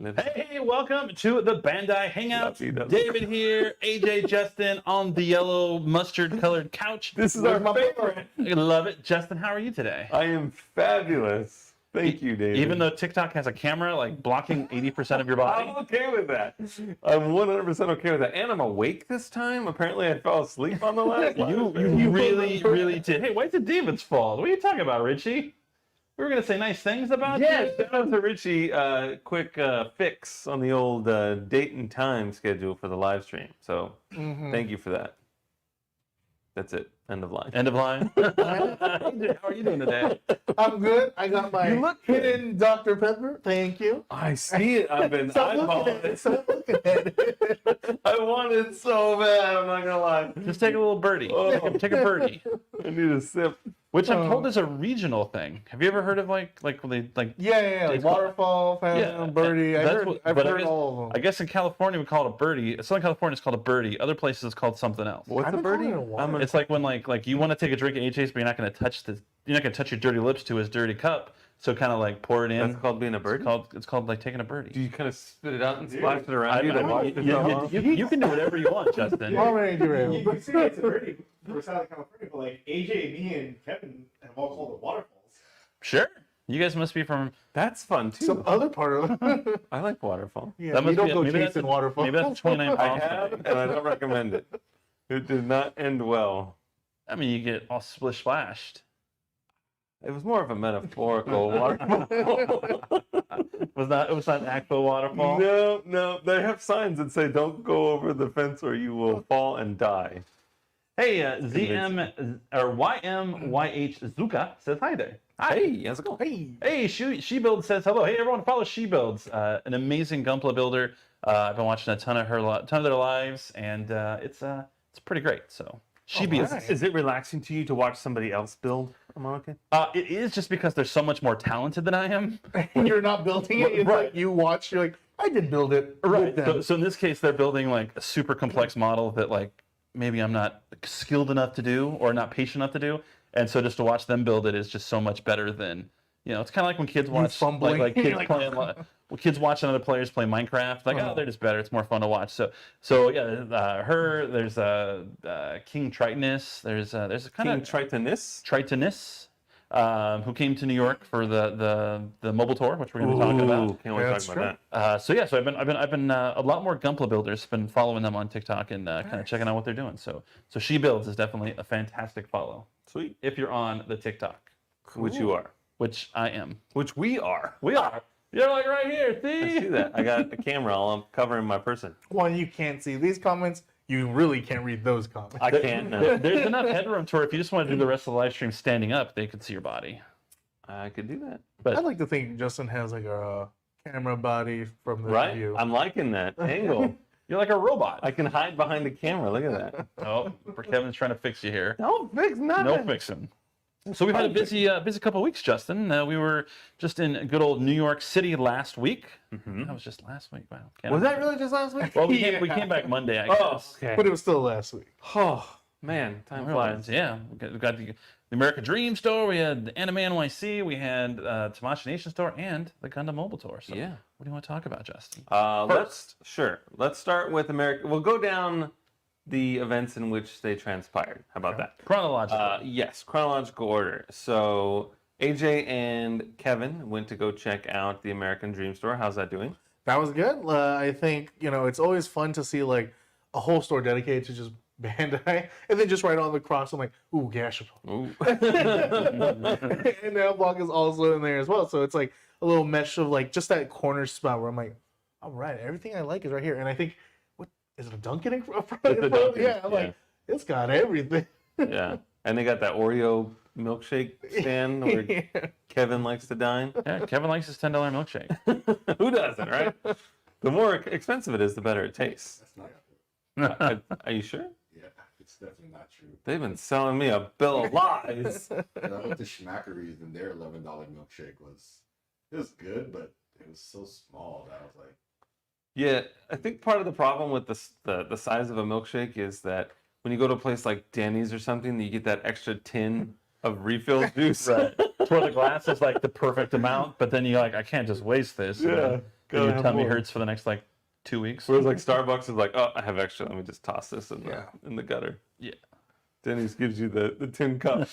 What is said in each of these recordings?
Hey, welcome to the Bandai Hangout. David here, AJ, Justin on the yellow mustard-colored couch. This is our favorite. I love it. Justin, how are you today? I am fabulous. Thank you, David. Even though TikTok has a camera like blocking 80% of your body. I'm okay with that. I'm 100% okay with that. And I'm awake this time. Apparently, I fell asleep on the last one. You really did. Hey, why is it David's fault? What are you talking about, Richie? We were going to say nice things about you. Yes, shout out to Richie. Quick fix on the old date and time schedule for the live stream. So thank you for that. That's it. End of line. End of line. How are you doing today? I'm good. I got my hidden Dr. Pepper. Thank you. I see it. I've been eyeballing it. Stop looking at it. I want it so bad. I'm not going to lie. Just take a little birdie. Take a birdie. I need a sip. Which I'm told is a regional thing. Have you ever heard of like like waterfall, fountain, birdie. I've heard all of them. I guess in California we call it a birdie. Southern California is called a birdie. Other places it's called something else. What's a birdie? It's like when like you want to take a drink at AJ's, but you're not going to touch your dirty lips to his dirty cup. So kind of like pour it in. That's called being a birdie? It's called like taking a birdie. Do you kind of spit it out and splash it around you to wash yourself off? You can do whatever you want, Justin. Already do You say it's a birdie for Southern California, but like AJ, me, and Kevin have all called it waterfalls. Sure. You guys must be from... That's fun, too. Some other part of it. I like waterfall. Yeah, you don't go chasing waterfall. Maybe that's 29 pounds. I have, and I don't recommend it. It did not end well. I mean, you get all splish-splashed. It was more of a metaphorical waterfall. It was not an actual waterfall? No. They have signs that say, don't go over the fence or you will fall and die. Hey, YMYH Zuka says hi there. Hi. Hey, how's it going? Hey, She Build says hello. Hey, everyone, follow She Builds, an amazing Gunpla builder. I've been watching a ton of their lives, and it's pretty great. So She Builds. Is it relaxing to you to watch somebody else build? Am I okay? It is, just because they're so much more talented than I am. When you're not building it, it's like you watch, you're like, I did build it. Right. So in this case, they're building like a super complex model that like maybe I'm not skilled enough to do or not patient enough to do. And so just to watch them build it is just so much better than, it's kind of like when kids watch like kids playing, kids watching other players play Minecraft. Like, they're just better. It's more fun to watch. So yeah, there's King Tritonus. There's a kind of Tritonus, who came to New York for the mobile tour, which we're going to be talking about. Can't wait to talk about that. So I've been a lot more Gunpla builders. Been following them on TikTok and kind of checking out what they're doing. So She Builds is definitely a fantastic follow. Sweet. If you're on the TikTok, which you are, which I am, which we are. You're like right here. See? I see that. I got a camera. I'm covering my person. Well, you can't see these comments. You really can't read those comments. I can't. No. There's enough headroom to where if you just want to do the rest of the live stream standing up, they could see your body. I could do that. But I'd like to think Justin has like a camera body from the view. I'm liking that angle. You're like a robot. I can hide behind the camera. Look at that. Oh, for Kevin's trying to fix you here. Don't fix nothing. No fixing. So we've had a busy couple of weeks, Justin. We were just in good old New York City last week. That was just last week. Wow. Was that really just last week? Well, we came back Monday, I guess. Okay. But it was still last week. Oh, man. Time flies. Yeah. We got the American Dream Store. We had the Anime NYC. We had Tamashii Nations Store and the Gundam Mobile Tour. So yeah. What do you want to talk about, Justin? Let's start with America. We'll go down the events in which they transpired. How about that? Chronological. Yes, chronological order. So AJ and Kevin went to go check out the American Dream Store. How's that doing? That was good. I think, it's always fun to see like a whole store dedicated to just Bandai, and then just right on the cross, I'm like, ooh, Gashapon. Ooh. And that block is also in there as well. So it's like a little mesh of like just that corner spot where I'm like, all right, everything I like is right here. And I think, is it a Dunkin' in front of it? Yeah, I'm like, it's got everything. Yeah. And they got that Oreo milkshake stand where Kevin likes to dine. Yeah, Kevin likes his $10 milkshake. Who doesn't, right? The more expensive it is, the better it tastes. That's not true. Are you sure? Yeah, it's definitely not true. They've been selling me a bill of lies. And I went to Schmackery's and their $11 milkshake was good, but it was so small that I was like, yeah, I think part of the problem with the size of a milkshake is that when you go to a place like Denny's or something, you get that extra tin of refill juice. Right. Where the glass is like the perfect amount, but then you're like, I can't just waste this. Yeah. Gotta your have tummy more. hurts for the next like 2 weeks. Whereas like Starbucks is like, oh, I have extra. Let me just toss this in the Yeah. in the gutter. Yeah. Denny's gives you the tin cup.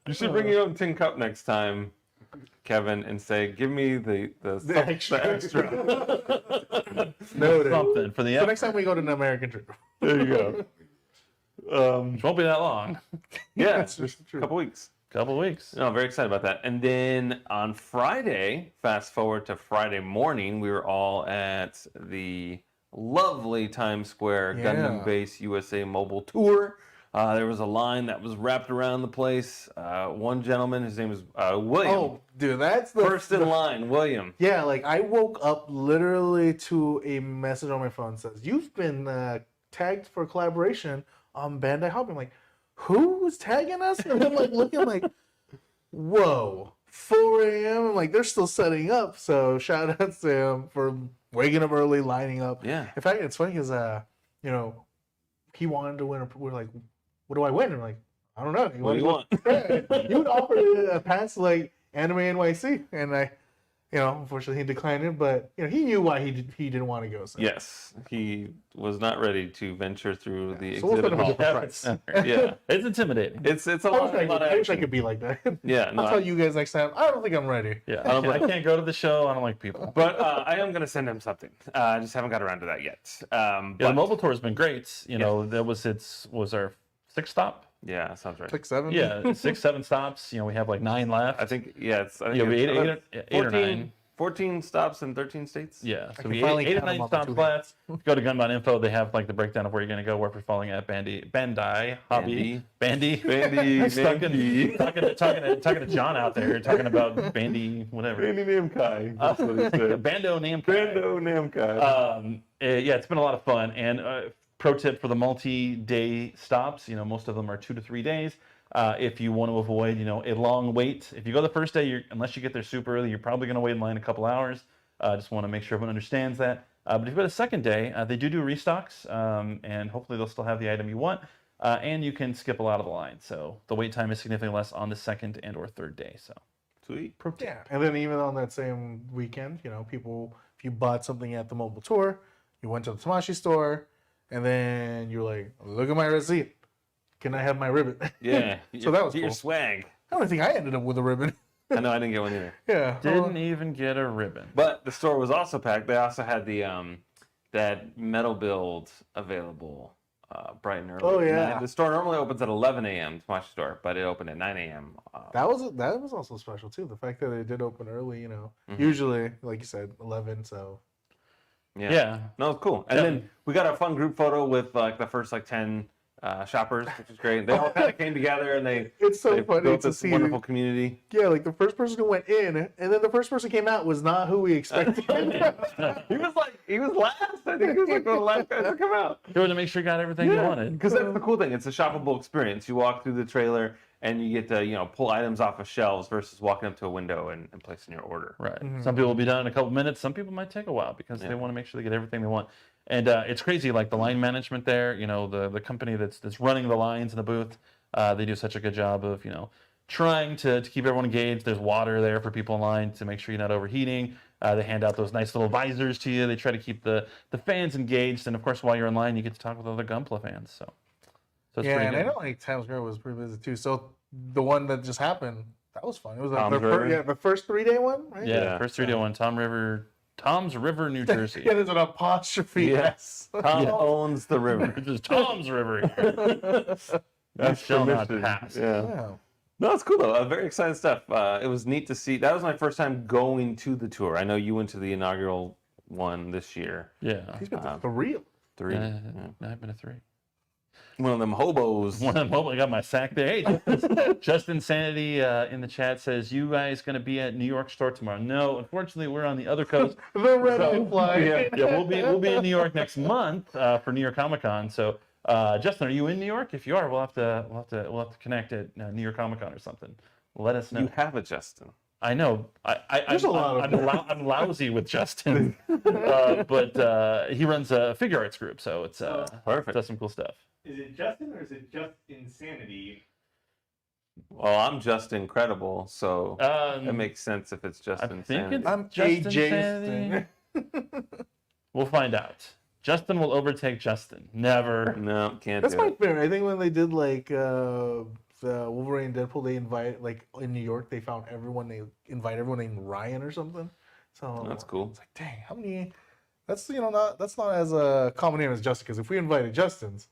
You should bring your own tin cup next time, Kevin, and say, give me the extra. Noted. Something for the So effort. next time we go to an American trip. There you go. Which won't be that long. Yeah, That's just a true. couple weeks. Couple weeks. No, I'm very excited about that. And then on Friday, fast forward to Friday morning, we were all at the lovely Times Square Yeah. Gundam Base USA Mobile Tour. There was a line that was wrapped around the place. One gentleman, his name was William. Oh, dude, that's the First in line, William. Yeah, like I woke up literally to a message on my phone that says, "You've been tagged for collaboration on Bandai Hobby." I'm like, who's tagging us? And I'm like looking like, whoa, 4 a.m. I'm like, they're still setting up. So shout out to him for waking up early, lining up. Yeah. In fact, it's funny because he wanted to win. We're like, what do I win? I'm like, I don't know. What do you want? Yeah, you would offer a pass to like Anime NYC, and I, unfortunately he declined it. But he knew why he didn't want to go. So. Yes, he was not ready to venture through the So we'll exhibit put him a hall. different price. Yeah, It's intimidating. it's a I lot, wish, a lot of I wish I action. could be like that. Yeah, no, I'll tell you guys next time. I don't think I'm ready. Yeah, I can't go to the show. I don't like people. but I am gonna send him something. I just haven't got around to that yet. Yeah, the But mobile tour has been great. That was our 6th stop. yeah, that sounds right. 6, 7. Yeah, 6, 7 stops. We have like 9 left. I think it's Yeah, we it's eight or 9. 14 stops in 13 states. Yeah, so can we finally 8 or count them 9 on the stops 2 left. Go to Gunbound Info. They have like the breakdown of where you're going to go, where you're following at Bandai Hobby. Bandy. Talking to John out there, talking about Bandy, whatever. Bandy Namkai. That's what he said. Bando Namco. Bando Namkai. Yeah, it's been a lot of fun. And pro tip for the multi-day stops, most of them are 2 to 3 days. If you want to avoid, a long wait. If you go the first day, unless you get there super early, you're probably going to wait in line a couple hours. Just want to make sure everyone understands that. But if you go the second day, they do restocks, and hopefully they'll still have the item you want. And you can skip a lot of the line. So the wait time is significantly less on the second and or third day. So Sweet. Yeah, and then even on that same weekend, people, if you bought something at the mobile tour, you went to the Tamashii store, and then you're like, look at my receipt. Can I have my ribbon? Yeah. So that was your cool. swag. I don't think I ended up with a ribbon. I know I didn't get one either. Yeah. didn't even get a ribbon. But the store was also packed. They also had the that metal build available bright and early. Oh, yeah. The store normally opens at 11 a.m. Tamashii store, but it opened at 9 a.m. That was also special too. The fact that it did open early, Mm-hmm. Usually, like you said, 11. So Yeah. No, it's cool. And then we got a fun group photo with like the first 10 shoppers, which is great. They all kind of came together and they it's so they funny built to this see. wonderful community. Yeah, like the first person who went in, and then the first person came out was not who we expected. He was last. I think he was like one of the last guys to come out. You wanted to make sure you got everything you wanted. Because that's the cool thing. It's a shoppable experience. You walk through the trailer and you get to pull items off of shelves versus walking up to a window and placing your order. Right. Some people will be done in a couple minutes. Some people might take a while because they want to make sure they get everything they want. And it's crazy, like the line management there. The company that's running the lines in the booth, they do such a good job of trying to keep everyone engaged. There's water there for people in line to make sure you're not overheating. They hand out those nice little visors to you. They try to keep the fans engaged. And of course, while you're in line, you get to talk with other Gunpla fans. So it's Yeah, pretty and good. I know like Times Square was pretty busy too. So the one that just happened, that was fun. It was like Tom's River? the first 3-day one, right? Yeah, first 3-day one, Tom's River, New Jersey. Yeah, there's an apostrophe. Yes. S. Tom owns the river. This is Tom's River here. You shall not permission. pass. Yeah. Yeah. No, it's cool though. Very exciting stuff. It was neat to see. That was my first time going to the tour. I know you went to the inaugural one this year. Yeah. He's been to 3. 3. Yeah, I've been to 3. One of them hobos. One of them, I got my sack there. Hey, Justin Sanity in the chat says, "You guys going to be at New York store tomorrow?" No, unfortunately, we're on the other coast. The red eye fly. Yeah, we'll be in New York next month for New York Comic Con. So, Justin, are you in New York? If you are, we'll have to connect at New York Comic Con or something. Let us know. You have a Justin. I know. I'm lousy with Justin, but he runs a figure arts group, so it's Perfect. does some cool stuff. Is it Justin or is it just Insanity? Well, I'm just incredible, so it Um, makes sense if it's just I think insanity. it's I'm Justin AJ Sanity. We'll find out. Justin will overtake Justin. Never. No, can't That's do my it. favorite. I think when they did like the Wolverine and Deadpool, they invite like in New York, they found everyone. They invite everyone named Ryan or something. So That's cool. It's like, dang, how many? That's not that's not as a common name as Justin. Because if we invited Justin's,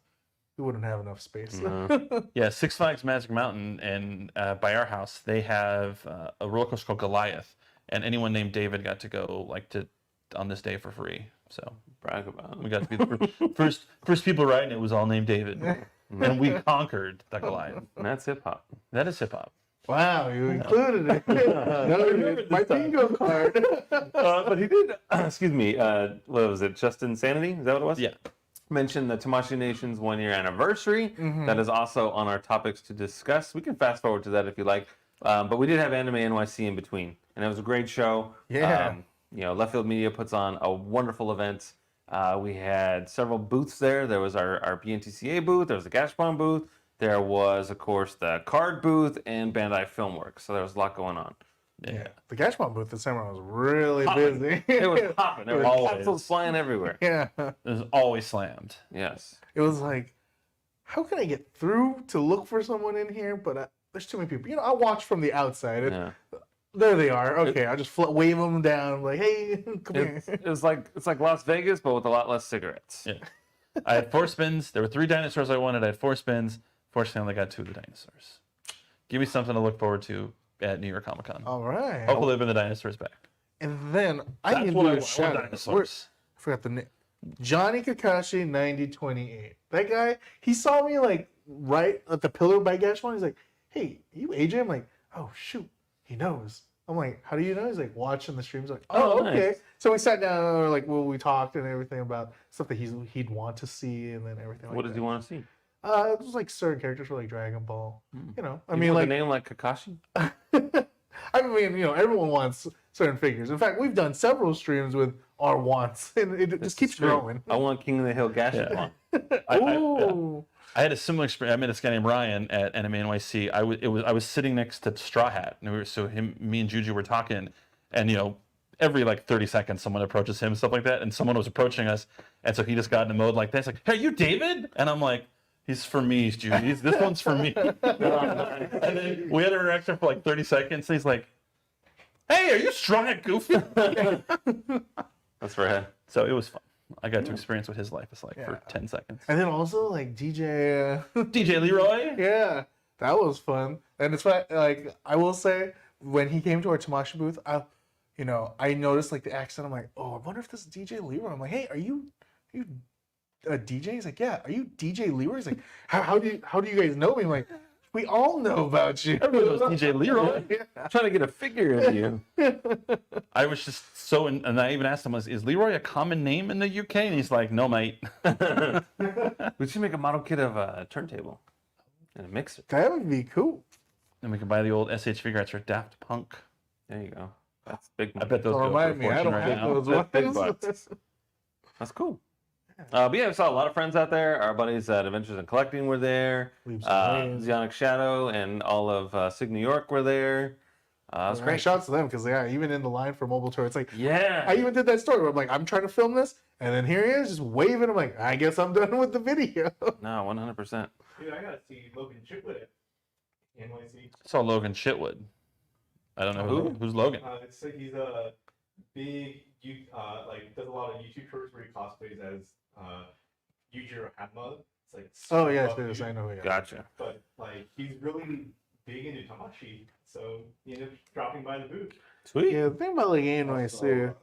we wouldn't have enough space. No. Yeah, Six Flags Magic Mountain, and by our house, they have a roller coaster called Goliath, and anyone named David got to go on this day for free. So Brag about it. we got to be the first people riding it was all named David, and we conquered the Goliath. And that's hip hop. That is hip hop. Wow, you included it. No, my bingo card. But he did, excuse me, what was it, Just Insanity? Is that what it was? Yeah. Mentioned the Tamashii Nations 1-year anniversary. That is also on our topics to discuss. We can fast forward to that if you like. But we did have Anime NYC in between, and it was a great show. Yeah. Left Field Media puts on a wonderful event. We had several booths there. There was our BNTCA booth. There was the Gashbon booth. There was, of course, the card booth and Bandai Filmworks. So there was a lot going on. Yeah. The Gashmon booth this summer was really Hopping. busy. It was popping. There were Always. capsules flying everywhere. Yeah. It was always slammed. Yes. It was like, how can I get through to look for someone in here? But there's too many people. I watch from the outside. Yeah. There they are. Okay, I'll just wave them down. I'm like, hey, come here. It's like Las Vegas, but with a lot less cigarettes. Yeah. I had 4 spins. There were 3 dinosaurs I wanted. I had 4 spins. Fortunately, I only got 2 of the dinosaurs. Give me something to look forward to at New York Comic Con. All right. Hopefully, they'll bring the dinosaurs back. And then I That's can what do I a want. shout out. Dinosaurs. I forgot the name. Johnny Kakashi 9028. That guy, he saw me like right at the pillar by Gashmon. He's like, hey, you AJ? I'm like, oh shoot, he knows. I'm like, how do you know? He's like, watching the streams. I'm like, oh, Oh, okay. nice. So we sat down and we talked and everything about stuff that he'd want to see and then everything like What that. does he want to see? It was like certain characters for like Dragon Ball. I You mean, want like a name like Kakashi? I mean, everyone wants certain figures. In fact, we've done several streams with our wants, and it just keeps True. growing. I want King of the Hill Gashapon. Ooh. I had a similar experience. I met this guy named Ryan at Anime NYC. I was sitting next to Straw Hat, and me and Juju were talking, and every like 30 seconds someone approaches him, stuff like that, and someone was approaching us, and so he just got in a mode like this, like, "Hey, are you David?" And I'm like, "He's for me, Juju. This one's for me." And then we had an interaction for like 30 seconds. And he's like, "Hey, are you Straw Hat Goofy?" That's rad. So it was fun. I got to experience what his life is like for 10 seconds. And then also like DJ. DJ Leroy. Yeah, that was fun. And it's fun. Like I will say, when he came to our Tamashii booth, I noticed like the accent. I'm like, oh, I wonder if this is DJ Leroy. I'm like, hey, are you a DJ? He's like, yeah. Are you DJ Leroy? He's like, how do you guys know me? I'm like, we all know about you. Everyone knows DJ Leroy. I'm trying to get a figure of you. I was just and I even asked him, is Leroy a common name in the UK? And he's like, no, mate. We should make a model kit of a turntable and a mixer. That would be cool. And we can buy the old SH figures for Daft Punk. There you go. That's big I money. bet those Don't go for a remind me, I fortune don't right have now. those That's big ones. bucks. That's cool. But yeah, we saw a lot of friends out there. Our buddies at Adventures in Collecting were there. Leaves some ways. Zionic Shadow and all of Sig New York were there. It was great. Shout out to them because even in the line for Mobile Tour, it's like Yeah. I even did that story where I'm like, I'm trying to film this, and then here he is just waving. I'm like, I guess I'm done with the video. No, 100%. Dude, I gotta see Logan Chitwood at NYC. I saw Logan Shitwood. I don't know who's Logan. It's like he's a big, does a lot of YouTube shorts where he cosplays as Yujiro Hanma. It's like Oh super yes, buff yes, dude, I know. Yeah. Gotcha. But like he's really big into Tamashii, so he ended up dropping by the booth. Sweet. Yeah, the thing about like NYC,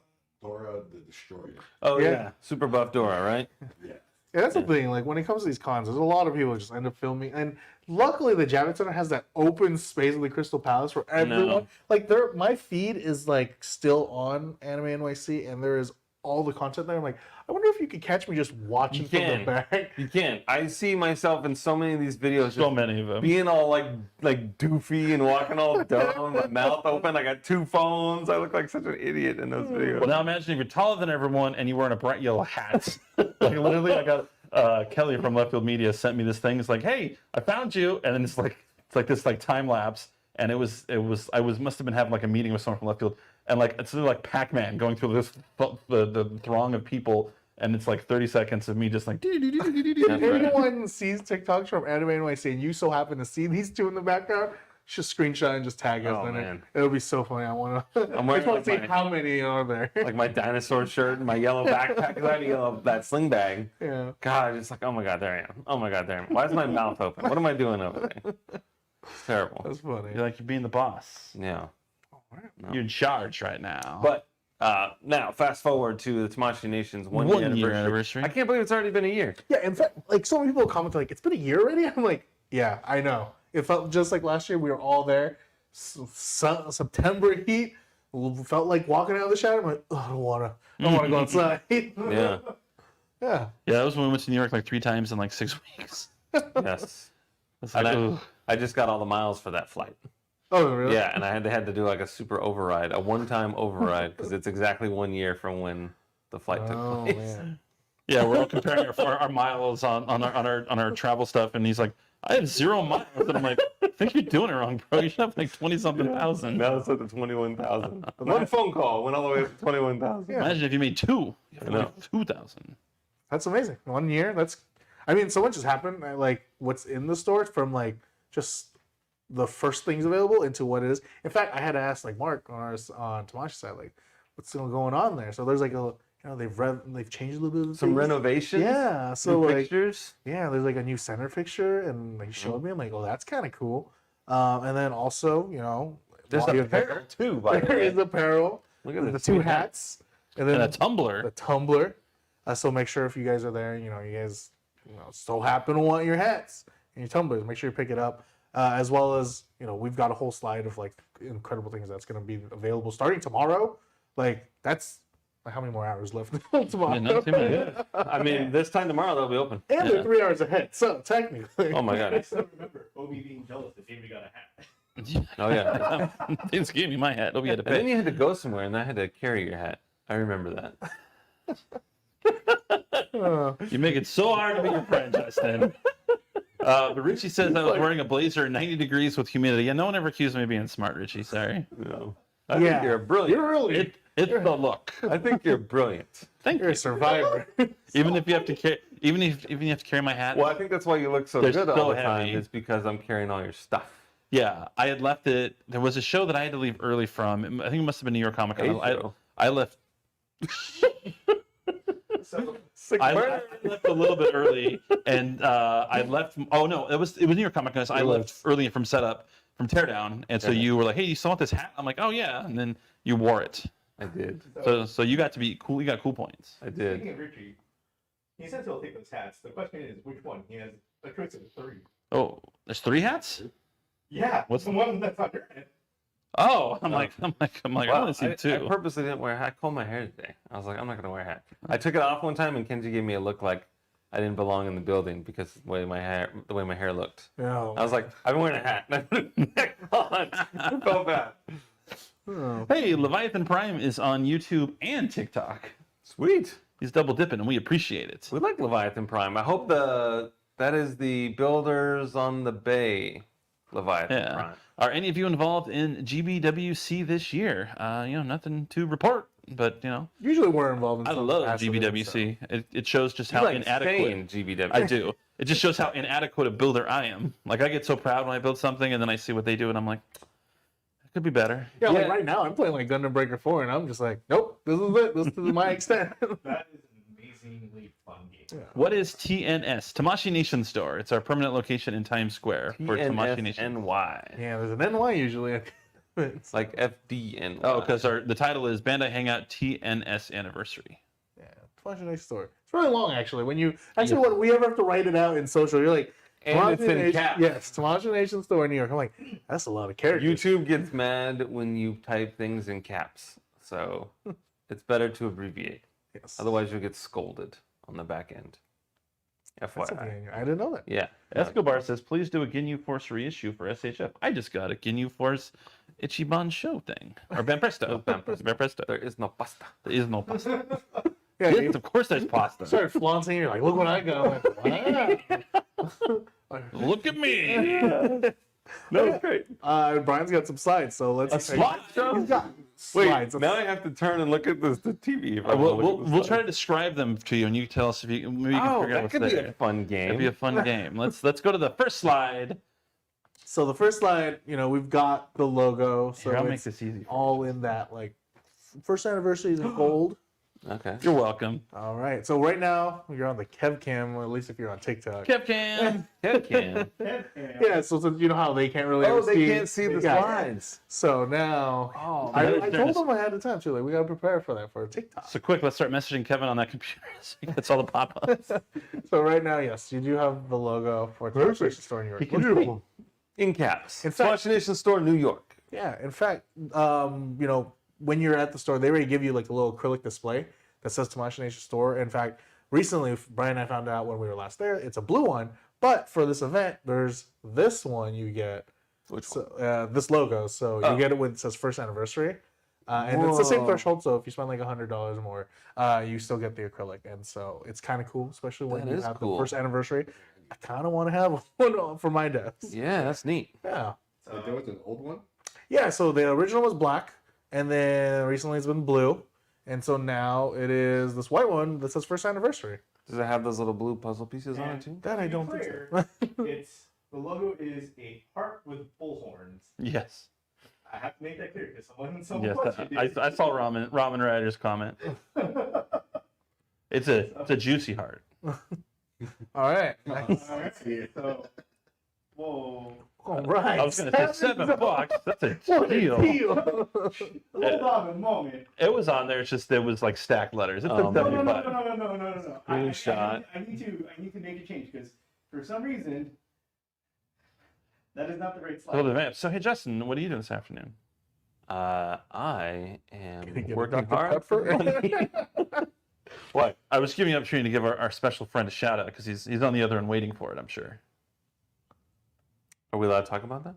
Dora the Destroyer. Oh, Yeah. yeah. Super buff Dora, right? Yeah. yeah, that's the thing. Like when it comes to these cons, there's a lot of people who just end up filming, and luckily the Javits Center has that open space in the Crystal Palace for everyone. No. Like my feed is like still on Anime NYC, and there is all the content there. I'm like, I wonder if you could catch me just watching You from can. the back. You can. I see myself in so many of these videos So just many of them. being all like doofy and walking all dumb, my mouth open. I got 2 phones. I look like such an idiot in those videos. Well, now imagine if you're taller than everyone and you're wearing a bright yellow hat. Like literally, I got Kelly from Left Field Media sent me this thing. It's like, hey, I found you, and then it's like this like time lapse, and it was must have been having like a meeting with someone from Left Field. and like it's like Pac-Man going through this the throng of people, and it's like 30 seconds of me just like. If anyone sees TikToks from Anime NYC and you so happen to see these two in the background, just screenshot and just tag us Oh, in it. man. It'll be so funny. I want to. I wearing, just want to like, see my- how many are there. Like my dinosaur shirt and my yellow backpack, because I had a yellow that sling bag. Yeah. God, it's like, oh my God, there I am. Oh my God, there I am. Why is my mouth open? What am I doing over there? It's terrible. That's funny. You're like you're being the boss. Yeah. No. You're in charge right now. But now, fast forward to the Tamashii Nations one year anniversary. I can't believe it's already been a year. Yeah, in fact, like so many people comment like, "It's been a year already." I'm like, "Yeah, I know." It felt just like last year. We were all there. September heat. Felt like walking out of the shower. I'm like, oh, I don't want to go outside. Yeah. Yeah. Yeah, that was when we went to New York like 3 times in like 6 weeks. Yes. It's like, And ugh. I just got all the miles for that flight. Oh, really? Yeah, and I had to do like a super override, a one-time override, because it's exactly 1 year from when the flight took Oh place. man. Yeah, we're all comparing our miles on our travel stuff, and he's like, I have 0 miles, and I'm like, I think you're doing it wrong, bro. You should have like 20-something thousand. Now it's at the 21,000. One phone call went all the way up to 21,000. Yeah. Imagine if you made 2. You have I know. like 2,000. That's amazing. 1 year. I mean, so much has happened. Like what's in the store from like just the first things available into what it is. In fact, I had to ask like Mark on Tamashii's side, like, what's still going on there? So there's like they've changed a little bit of Some things. renovations. Yeah. So New like fixtures. yeah, there's like a new center fixture, and he showed me. I'm like, oh, that's kind of cool. And then also, There's while a you're apparel too, by the there way. is apparel. Look at The the 2 hats, and then And a tumbler. the tumbler. So make sure if you guys are there, you guys so happen to want your hats and your tumblers, make sure you pick it up. As well as, we've got a whole slide of like incredible things that's going to be available starting tomorrow. Like that's like, how many more hours left tomorrow? Yeah, not too many. I mean, this time tomorrow they'll be open. And they're 3 hours ahead, so technically. Oh my I God. still remember Obi being jealous that Jamie got a hat. Oh yeah. Thanks, gave me my hat. Oh, we had to And then pay. you had to go somewhere, and I had to carry your hat. I remember that. You make it so hard to be your friend, Justin. But Richie says I was wearing a blazer, 90 degrees with humidity. Yeah, no one ever accused me of being smart, Richie. Sorry. No. I think you're brilliant. You're really It's the look. I think you're brilliant. Thank you're you. a survivor. Even if you have to carry, even if you have to carry my hat. Well, I think that's why you look so They're good so all the time. heavy. Is because I'm carrying all your stuff. Yeah, I had left it. There was a show that I had to leave early from. I think it must have been New York Comic Con. A show. I left. Sick I burn. left a little bit early, and I left. Oh no, it was New York Comic Con. So I left early from setup from teardown, and so you were like, "Hey, you still want this hat?" I'm like, "Oh yeah," and then you wore it. I did. So you got to be cool. You got cool points. I did. Speaking of Richie, he says he'll take those hats. The question is, which one? He has a choice of 3. Oh, there's 3 hats. Yeah, What's the one that's on your head? Oh, I'm like, I Well, want to see I 2. purposely didn't wear a hat. I combed my hair today. I was like, I'm not gonna wear a hat. I took it off one time, and Kenji gave me a look like I didn't belong in the building because the way my hair looked. Yeah. I was like, I've been wearing a hat. And I put a neck on. I felt bad. Hey, Leviathan Prime is on YouTube and TikTok. Sweet. He's double dipping, and we appreciate it. We like Leviathan Prime. I hope that is the Builders on the Bay Leviathan Yeah. Prime. Are any of you involved in GBWC this year? Nothing to report, but Usually we're involved in I some love capacity, GBWC. It shows just You how like inadequate saying GBW. I do. It just shows how inadequate a builder I am. Like I get so proud when I build something, and then I see what they do, and I'm like, it could be better. Yeah, like Yeah. right now I'm playing like Gundam Breaker 4, and I'm just like, nope, this is it. This is my extent. That is an amazingly fun game. What is TNS? Tamashii Nations Store. It's our permanent location in Times Square for Tamashii Nations. TNSNY. Yeah, there's an NY usually. It's like FDNY. Oh, because the title is Bandai Hangout TNS Anniversary. Yeah, Tamashii Nations Store. It's really long actually. When we ever have to write it out in social, you're like, And it's Tamashii in Nation- caps. Yes, Tamashii Nations Store in New York. I'm like, that's a lot of characters. YouTube gets mad when you type things in caps. So it's better to abbreviate. Yes. Otherwise, you'll get scolded on the back end. That's FYI. okay. I didn't know that. Yeah. Escobar says, please do a Ginyu Force reissue for SHF. I just got a Ginyu Force Ichiban show thing. Or Banpresto. Banpresto. There is no pasta. There is no pasta. Yeah, Yes, you of course there's pasta. started flaunting. You're like, look what I got. I'm like, Look at me. No, it's great. Brian's got some slides, so let's. A slide show? He's got slides. now I have to turn and look at the TV. If I wanna We'll look at the we'll try to slides. describe them to you, and you tell us if you maybe you can figure out that what's could there. be a fun game. It'd be a fun game. Let's go to the first slide. So the first slide, we've got the logo. So Here, I'll make it's this easy. all in that like first anniversary is in gold. Okay. You're welcome. All right. So right now you're on the Kev Cam, or at least if you're on TikTok. Kevcam. Can. Yeah. So you know how they can't really. Oh, ever they can't see the Yeah. slides. So now Oh, I told them ahead of time too. Like we gotta prepare for that for TikTok. So quick, let's start messaging Kevin on that computer so he gets all the pop-ups. So right now, yes, you do have the logo for Tamashii Nations Store New York. He can Beautiful. In caps. In fact- Tamashii Nations Store, New York. Yeah. In fact, when you're at the store, they already give you like a little acrylic display that says Tamashii Nations Store. In fact, recently Brian and I found out when we were last there, it's a blue one. But for this event, there's this one you get. Which one? So, this logo. So you get it when it says first anniversary. And it's the same Whoa. threshold. So if you spend like $100 more, you still get the acrylic. And so it's kind of cool, especially when That you is have cool. the first anniversary. I kind of want to have one for my desk. Yeah, that's neat. Yeah. So there was an old one. Yeah, so the original was black, and then recently it's been blue, and so now it is this white one that says first anniversary. Does it have those little blue puzzle pieces on it too? That I To be don't think clear, so. the logo is a heart with bull horns. Yes. I have to make that clear because someone Yes. questioned it. I saw Ramen Rider's comment. It's a juicy heart. All right. All right, so, whoa. All right. I was gonna say $7. That's a What a deal. deal. Hold on a moment. It was on there. It's just it was like stacked letters. It's a Oh, No, no, no, 75. no, no, no, no, no. Screenshot. I need to make a change because for some reason that is not the right A little slide. advanced. So hey Justin, what are you doing this afternoon? I am Get a working Dr. hard. Pepper. What? I was giving you an opportunity to give our special friend a shout out because he's on the other end waiting for it. I'm sure. Are we allowed to talk about that?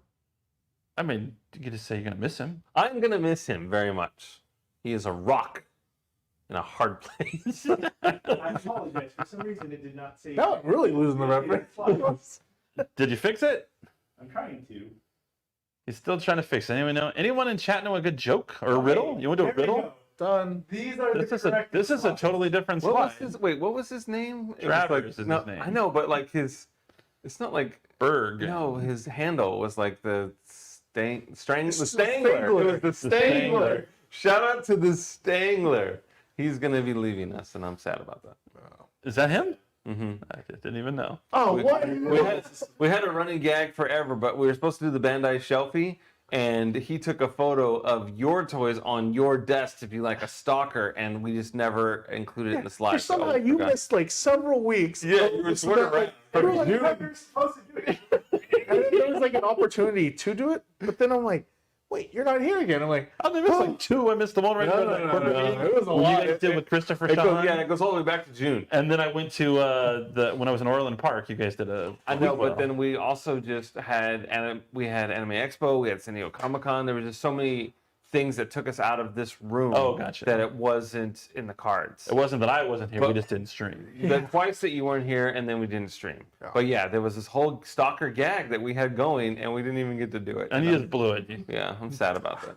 I mean, you could just say you're gonna miss him. I'm gonna miss him very much. He is a rock in a hard place. I apologize. For some reason it did not say. Now I'm really losing the reference. Did you fix it? I'm trying to. He's still trying to fix it. Anyone know? Anyone in chat know a good joke or a riddle? You want to do a There we riddle? go. Done. These are This the is a correct this is a slides. totally different What was slide. his name? It was Travers is no, his name. I know, but like it's not like Berg. no, his handle was like the Stangler. Stangler. It was the The Stangler. Stangler. Shout out to the Stangler. He's gonna be leaving us, and I'm sad about that. Is that him? Mm-hmm. I didn't even know. Oh, what? We had a running gag forever, but we were supposed to do the Bandai shelfie, and he took a photo of your toys on your desk to be like a stalker, and we just never included it in the slide. For somehow you missed like several weeks. Yeah, you were sort of right. You were like, You're supposed to do it. and then there was like an opportunity to do it, but then I'm like, wait, you're not here again. I'm like, Oh, they missed like two. I missed the one right No, in the no, no, corporate no, meeting. it was a When lot. you guys did with Christopher It Sean. goes, it goes all the way back to June. And then I went to when I was in Orland Park. You guys did a. I know, but then we also just had we had Anime Expo, we had San Diego Comic Con. There were just so many things that took us out of this room. Oh, gotcha. That it wasn't in the cards. It wasn't that I wasn't here. But- we just didn't stream. The twice that you weren't here, and then we didn't stream. But yeah, there was this whole stalker gag that we had going, and we didn't even get to do it. And you just blew it. Yeah, I'm sad about that.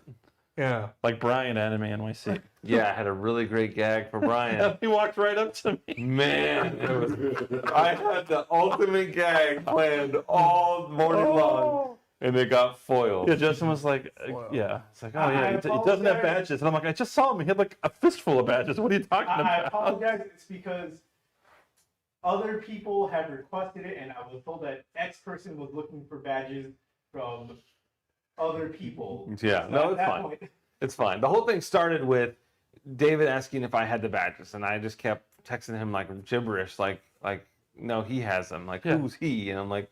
yeah. Like Brian, Anime NYC. Yeah, I had a really great gag for Brian. He walked right up to me. Man, I had the ultimate gag planned all morning long, and it got foiled. Yeah, Justin was like, yeah. It's like, oh yeah, I he doesn't have apologize. badges. And I'm like, I just saw him. He had like a fistful of badges. What are you talking I about? apologize. It's because other people had requested it, and I was told that X person was looking for badges from other people. Yeah, So no, at it's that fine. point- It's fine. The whole thing started with David asking if I had the badges, and I just kept texting him like gibberish, like no, he has them. Like Yeah. who's he? And I'm like,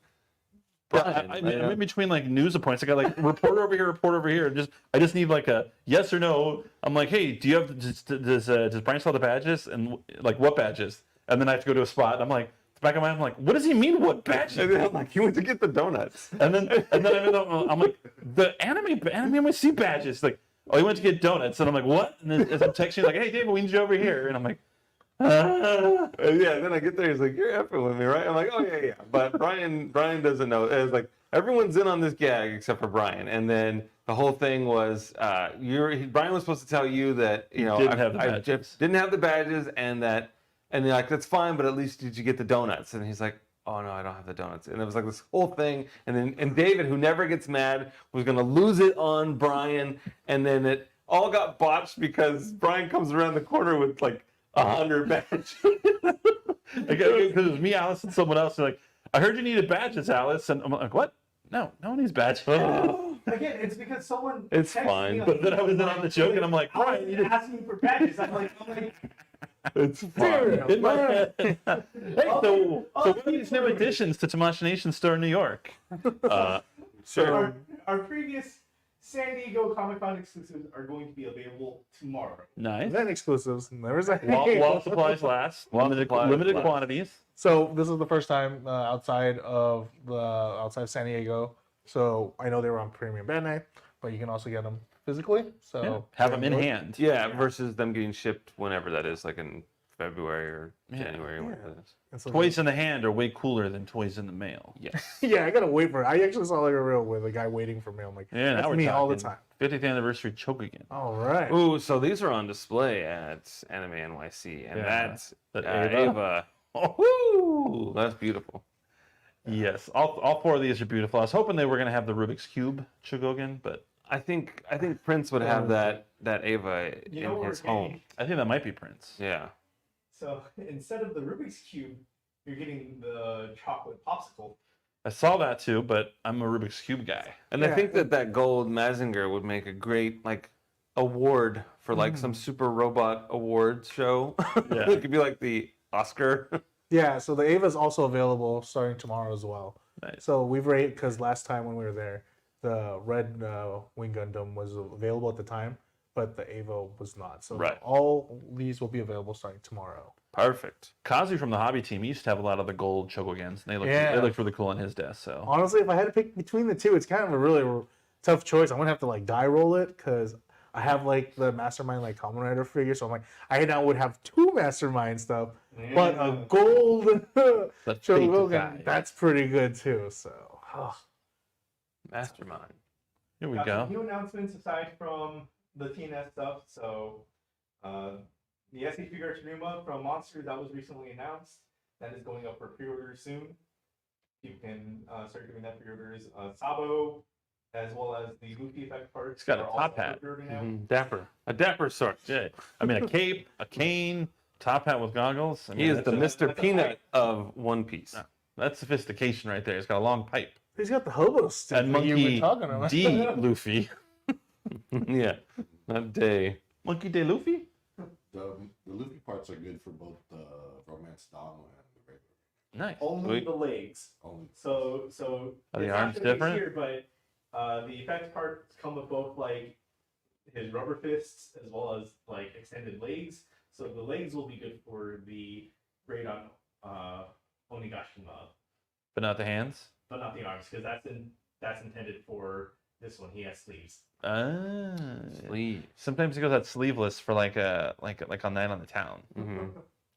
Yeah, Brian. I'm in between like news appointments. I got like report over here, and I just need like a yes or no. I'm like, hey, do you have does Brian sell the badges and like what badges? And then I have to go to a spot. And I'm like, the back of my mind, I'm like, what does he mean what badges? And then I'm like, you went to get the donuts. And then I'm like, the anime NYC badges. Like, oh, he went to get donuts, and I'm like, what? And then as I'm texting, like, hey, David, we need you over here, and I'm like, And yeah, then I get there, he's like, you're effing with me, right? I'm like, oh yeah. But Brian doesn't know. It's like everyone's in on this gag except for Brian. And then the whole thing was, Brian was supposed to tell you that, you know, Didn't have the badges. didn't have the badges, and you're like, that's fine, but at least did you get the donuts? And he's like, oh no, I don't have the donuts. And it was like this whole thing. And David, who never gets mad, was gonna lose it on Brian, and then it all got botched because Brian comes around the corner with like 100 badges. Because it was me, Alice, and someone else. They're like, I heard you needed badges, Alice. And I'm like, what? No, no one needs badges. Again, it's because someone. It's texted fine. me on But then I was in on the joke, and I'm like, I was Brian, you didn't. asking for badges. I'm like, It's fine. In my head. Hey, so what are these new additions to Tamashii Nations Store New York? So our previous San Diego Comic Con exclusives are going to be available tomorrow. Nice. Event exclusives. There's a While supplies last, limited supplies. quantities. So this is the first time outside of San Diego. So I know they were on Premium Bandai, but you can also get them physically. So Yeah. Have them in hand. yeah, versus them getting shipped whenever that is, like in February or January, or whatever that is. And so- Toys in the hand are way cooler than toys in the mail. Yes. Yeah, I gotta wait for it. I actually saw like a reel with a guy waiting for mail. I'm like, Yeah, now that's we're me all the talking time. 50th anniversary Chokugan. All right. Ooh, so these are on display at Anime NYC, and Yeah. that's That Ava. Ava. Oh, that's beautiful. Yes, all four of these are beautiful. I was hoping they were going to have the Rubik's Cube Chokugan, but I think Prince would have that Ava You know in what his we're getting? home. I think that might be Prince. Yeah. So instead of the Rubik's Cube, you're getting the chocolate popsicle. I saw that too, but I'm a Rubik's Cube guy. And I Yeah. think that gold Mazinger would make a great like award for like some super robot awards show. Yeah. It could be like the Oscar. Yeah, so the Ava is also available starting tomorrow as well. Nice. So we've rated because last time when we were there, the red Wing Gundam was available at the time, but the Ava was not. So Right. all these will be available starting tomorrow. Perfect. Kazu from the hobby team, he used to have a lot of the gold Chokugans. They Yeah. looked really cool on his desk. So Honestly, if I had to pick between the two, it's kind of a really tough choice. I'm gonna have to like die roll it because I have like the Mastermind like Kamen Rider figure, so I'm like I now would have two Mastermind stuff, but a gold That's fate to Shogun, die. that's pretty good too. So Mastermind. Here we Got go. some new announcements aside from the TNS stuff. So the SE figure Tsunuma from Monster that was recently announced. That is going up for pre-order soon. You can start doing that pre-orders. Sabo, as well as the Luffy effect parts. He's got a are top also hat. pre-order now. Dapper. A dapper sort. Yeah, I mean a cape, a cane, top hat with goggles. I mean, He is that's the a- Mr. that's a Peanut pipe. of One Piece. That's sophistication right there. He's got a long pipe. he's got the hobo stick And that you Monkey were talking about. D. Luffy. Yeah. Not Day. Monkey D. Luffy? The Luffy parts are good for both the Romance Dom and the regular. Nice. Only Sweet. the legs. Only So Are the it's arms not gonna be different? Here, but the effects parts come with both like his rubber fists as well as like extended legs. So the legs will be good for the Great on Onigashima, But not the hands? but not the arms because that's intended for this one. He has sleeves. Ah. Sleeve. Sometimes he goes out sleeveless for like a night on the town. Hmm.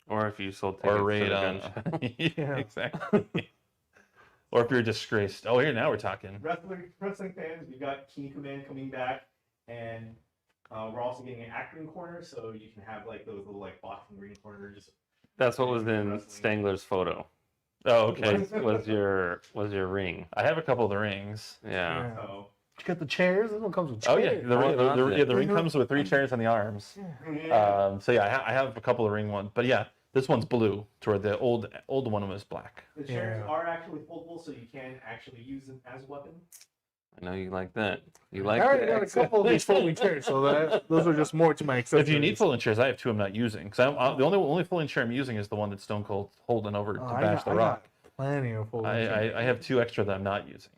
Or if you sold tickets Or a to raid the on. gun show. Yeah, exactly. Or if you're disgraced. Oh, here now we're talking. Wrestling fans, we got Kinnikuman coming back, and we're also getting an acting corner, so you can have like those little like boxing ring corners. That's what was in Stangler's photo. Oh, okay. Was your ring. I have a couple of the rings. Yeah. Yeah. So You got the chairs. This one comes with Oh chairs. yeah, the ring, Oh, that's it. the ring comes with 3 chairs on the arms. So yeah, I have a couple of ring ones, but yeah, this one's blue. Toward the old one was black. the chairs Yeah. are actually foldable, so you can actually use them as a weapon. I know you like that. You I like already the got a accent. couple of these folding chairs, so those are just more to my accessories. If you need folding chairs, I have 2 I'm not using. Because the only folding chair I'm using is the one that Stone Cold holding over to Oh, I bash got- the I rock. got plenty of folding chairs. I have 2 extra that I'm not using.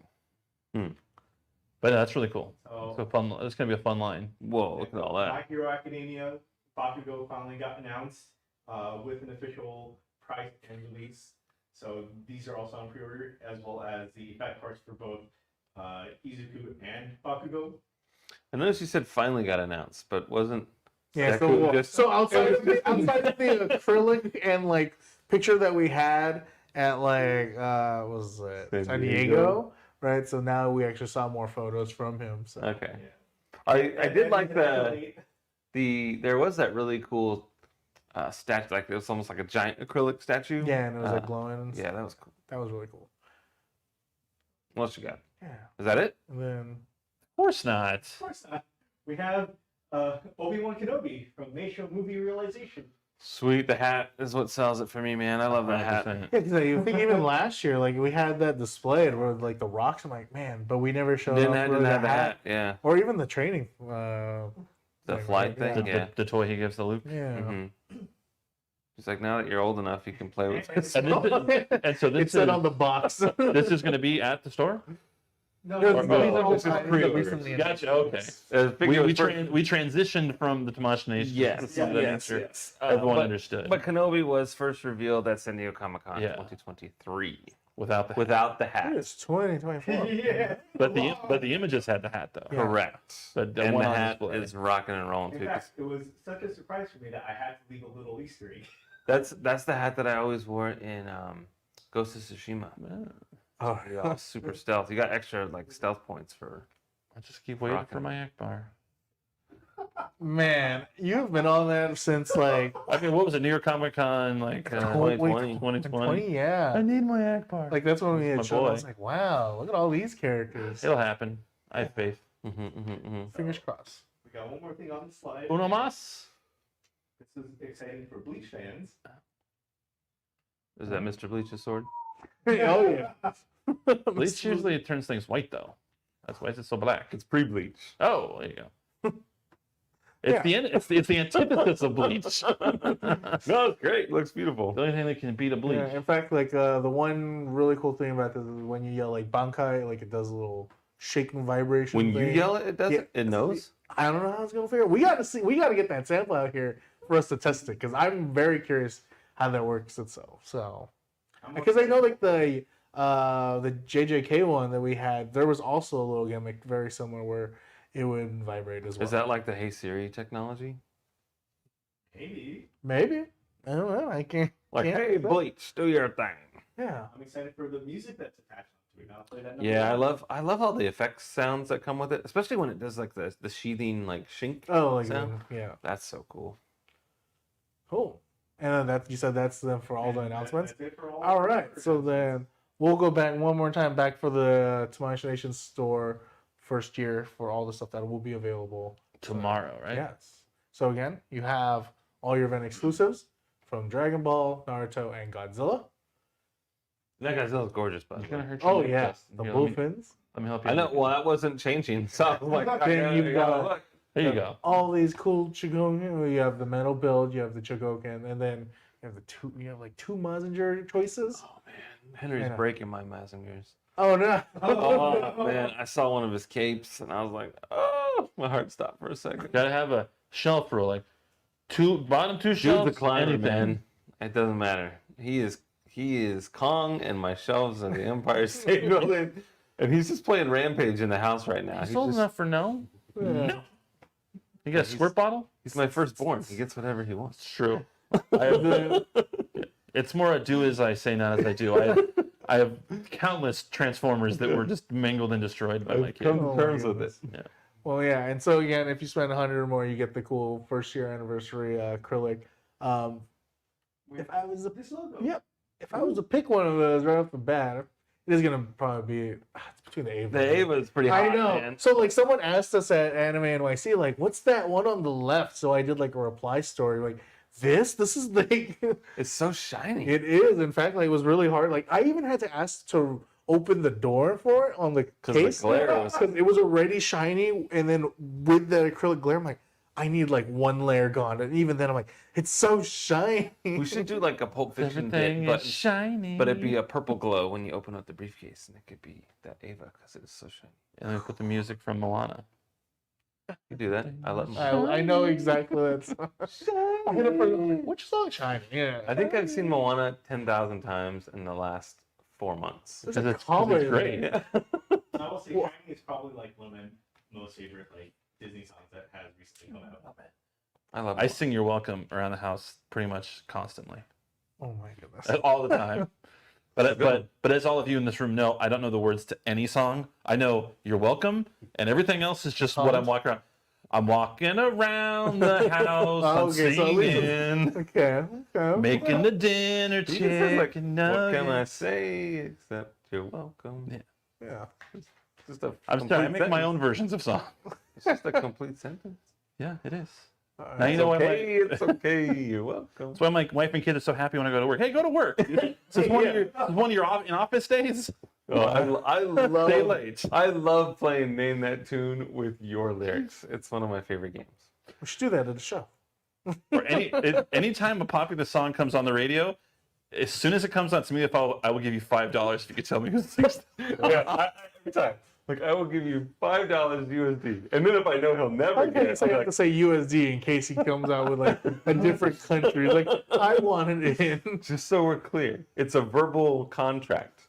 Hmm. But that's really cool. So It's gonna be a fun line. Whoa, look at all that. My Hero Academia Bakugo finally got announced with an official price and release. So these are also on pre-order, as well as the effect parts for both Izuku and Bakugo. I noticed you said finally got announced, but wasn't. Yeah, that so, cool? Just- so outside of the acrylic and like picture that we had at like what was it San San Diego? Diego, right? So now we actually saw more photos from him. So Okay. Yeah. I did like the there was that really cool statue, like it was almost like a giant acrylic statue. yeah, and it was like glowing. And Yeah, stuff. that was cool. That was really cool. What else you got? Yeah, Is that it? and then Of course not. Of course not. We have Obi-Wan Kenobi from Nation Movie Realization. Sweet, the hat is what sells it for me, man. I love that hat. 100%. yeah, because I think even last year, like we had that displayed where like the rocks. I'm like, man, but we never showed Didn't up have, with didn't have the the hat. Yeah, or even the training. the thing, flight right? thing. Yeah. Yeah. The toy he gives to Luke. Yeah. Mhm. He's like, now that you're old enough, you can play with this. And, and so It this said is, on the box. this is going to be at the store? No, No, it's no, not. no, this is it's pre-order. recently Gotcha, okay. We transitioned from the Tamashii Nations Yes, to some of the yes, nature. yes. Everyone but, understood. But Kenobi was first revealed at San Diego Comic-Con Yeah. 2023 without the hat. without the hat. It's 2024. Yeah. But the images had the hat though. Yeah. Correct. But the and one the on hat display. is rocking and rolling In too. fact, it was such a surprise for me that I had to leave a little Easter egg. That's the hat that I always wore in Ghost of Tsushima. Oh, You're all super stealth. You got extra like stealth points for. I just keep waiting Rocking. for my Akbar. man, you've been on that since like I mean, what was it? New York Comic Con, like 2020. 2020. Yeah. I need my Akbar. Like that's when we My had shown. I boy. was like, wow, look at all these characters. It'll happen. I have faith. Fingers crossed. We got one more thing on the slide. Uno mas. This is exciting for Bleach fans. Is that Mr. Bleach's sword? Oh yeah. Bleach usually turns things white though. That's why it's so black. It's pre-bleach. Oh, there you go. It's the antithesis of Bleach. No, it's great. Looks beautiful. The only thing that can beat a Bleach. Yeah, in fact, like the one really cool thing about this is when you yell like Bankai, like it does a little shaking vibration. When you thing. yell it, it does Yeah. it. It knows. I don't know how it's gonna figure. We got to see. We got to get that sample out here for us to test it because I'm very curious how that works itself. So because I know like the JJK one that we had, there was also a little gimmick very similar where it would vibrate as well. Is that like the Hey Siri technology? Maybe. maybe? I don't know. I can't. Like, can't hey, say. Bleach, do your thing. Yeah. I'm excited for the music that's attached to it. I'll play that number Yeah, one. I love all the effects sounds that come with it, especially when it does like the sheathing like shink. Oh, like sound. yeah. That's so cool. Cool. And then that you said that's them for all the And announcements. that's it for all All the right. So then we'll go back one more time back for the Tamashii Nations Store first year for all the stuff that will be available Tomorrow, right? Yes. So again, you have all your event exclusives from Dragon Ball, Naruto, and Godzilla. That Godzilla's gorgeous, by It's the gonna way. hurt you. Oh yeah, Justin. the Here, blue fins. let me help you. I know. Well, that wasn't changing. So I was like, Then you've got- look. There you go. All these cool Chogokin. You have the metal build. You have the Chogokin, and then you have the two. You have like two Mazinger choices. Oh man, Henry's Yeah. breaking my Mazingers. Oh no. Oh man, I saw one of his capes and I was like, oh, my heart stopped for a second. Gotta have a shelf rule, like bottom two Dude's shelves. a climber, anything. man. It doesn't matter. He is Kong and my shelves in the Empire State Building, and he's just playing Rampage in the house right now. He's He's old just- enough for no. Yeah. You got a squirt bottle? He's my firstborn. He gets whatever he wants. It's true. It's more a do as I say, not as I do. I have countless Transformers that were just mangled and destroyed by my I've kids. come Oh to my terms with it. goodness. Well, yeah, and so again, if you spend 100 or more, you get the cool first year anniversary acrylic. If I was a This logo. Yep. If I was to pick one of those right off the bat, it is gonna probably be it's between the Ava. The Ava is pretty hot, I know. man. So like someone asked us at Anime NYC, like, what's that one on the left? So I did like a reply story, like this is like It's so shiny. it is. In fact, like it was really hard. Like I even had to ask to open the door for it on the 'Cause the case glare was- because it was already shiny, and then with that acrylic glare, I'm like, I need like one layer gone, and even then, I'm like, it's so shiny. We should do like a Pulp Fiction Everything bit, is shiny. but it'd be a purple glow when you open up the briefcase, and it could be that Ava because it is so shiny. And then put the music from Moana. You do that. I love. I know exactly that song. I hit it for which song? Shiny. Yeah. I think I've seen Moana 10,000 times in the last 4 months. There's Because a it's comedy great. there. I will say Shiny is probably like one of my most favorite like Disney songs that has recently come out. I love. I Moana. sing You're Welcome around the house pretty much constantly. Oh my goodness. All the time. But as all of you in this room know, I don't know the words to any song. I know "You're Welcome," and everything else is just what I'm walking around. I'm walking around the house. I'm singing. Okay. Making the dinner He just says, like, chicken what can I nuggets. say except you're welcome? Yeah. Yeah. Just a I'm complete sorry, I make my sentence. own versions of songs. It's just a complete sentence. Yeah, it is. Now Now you know why It's okay. You're welcome. that's why my wife and kid are so happy when I go to work. Hey, go to work. This is one of your in office days. Oh, I love Stay late. I love playing Name That Tune with your lyrics. It's one of my favorite games. we should do that at the show. Or anytime a popular song comes on the radio, as soon as it comes on to me, I will give you $5 if you could tell me who sings. Every time. Like, I will give you $5 USD. And then if I know he'll never Okay, get it, so I'm I have like, to say USD in case he comes out with like a different country. Like I wanted it in. just so we're clear, it's a verbal contract.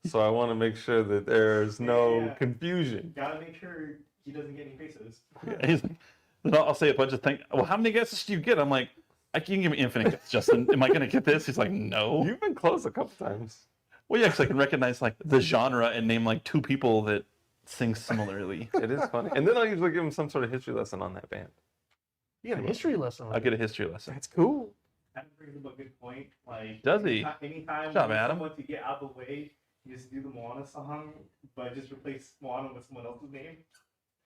So I want to make sure that there's no Yeah. confusion. Gotta make sure he doesn't get any pesos. He's like, then I'll say a bunch of things. Well, how many guesses do you get? I'm like, you can give me infinite guesses, Justin. Am I going to get this? He's like, no. You've been close a couple times. Well, yeah, because I can recognize like the genre and name like 2 people that sing similarly. It is funny. And then I'll usually give him some sort of history lesson on that band. You got a history lesson. I'll get a history lesson. That's cool. That brings up a good point. Like, Does he? Anytime Good job, you need Adam. someone to get out of the way, you just do the Moana song, but just replace Moana with someone else's name.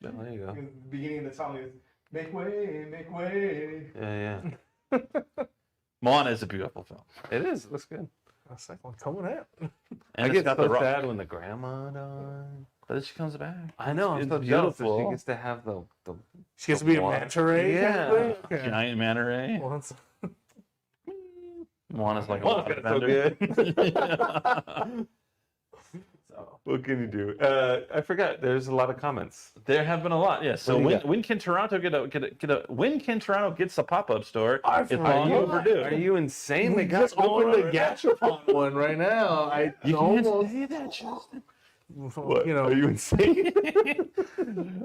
Yeah, there you go. Because the beginning of the song is "Make way, make way." Yeah, yeah. Moana is a beautiful film. It is. It looks good. That's like one coming out. And I it's get got so the rock. sad when the grandma died. But then she comes back. I know. I'm It's so jealous that she beautiful. gets to have the She gets to be a Moana. manta ray. Yeah. kind of thing? Okay. Giant manta ray. Well, that's- Moana's like a Moana's got it so waterbender. So What can you do? I forgot. There's a lot of comments. There have been a lot, yes. So What do you when got? can Toronto get a when can Toronto gets a pop-up store? I It's forgot. long overdue. Are you insane? We They got just opened the going on Gachapon one right now. I You almost, can't say that, Justin. What? you know, Are you insane?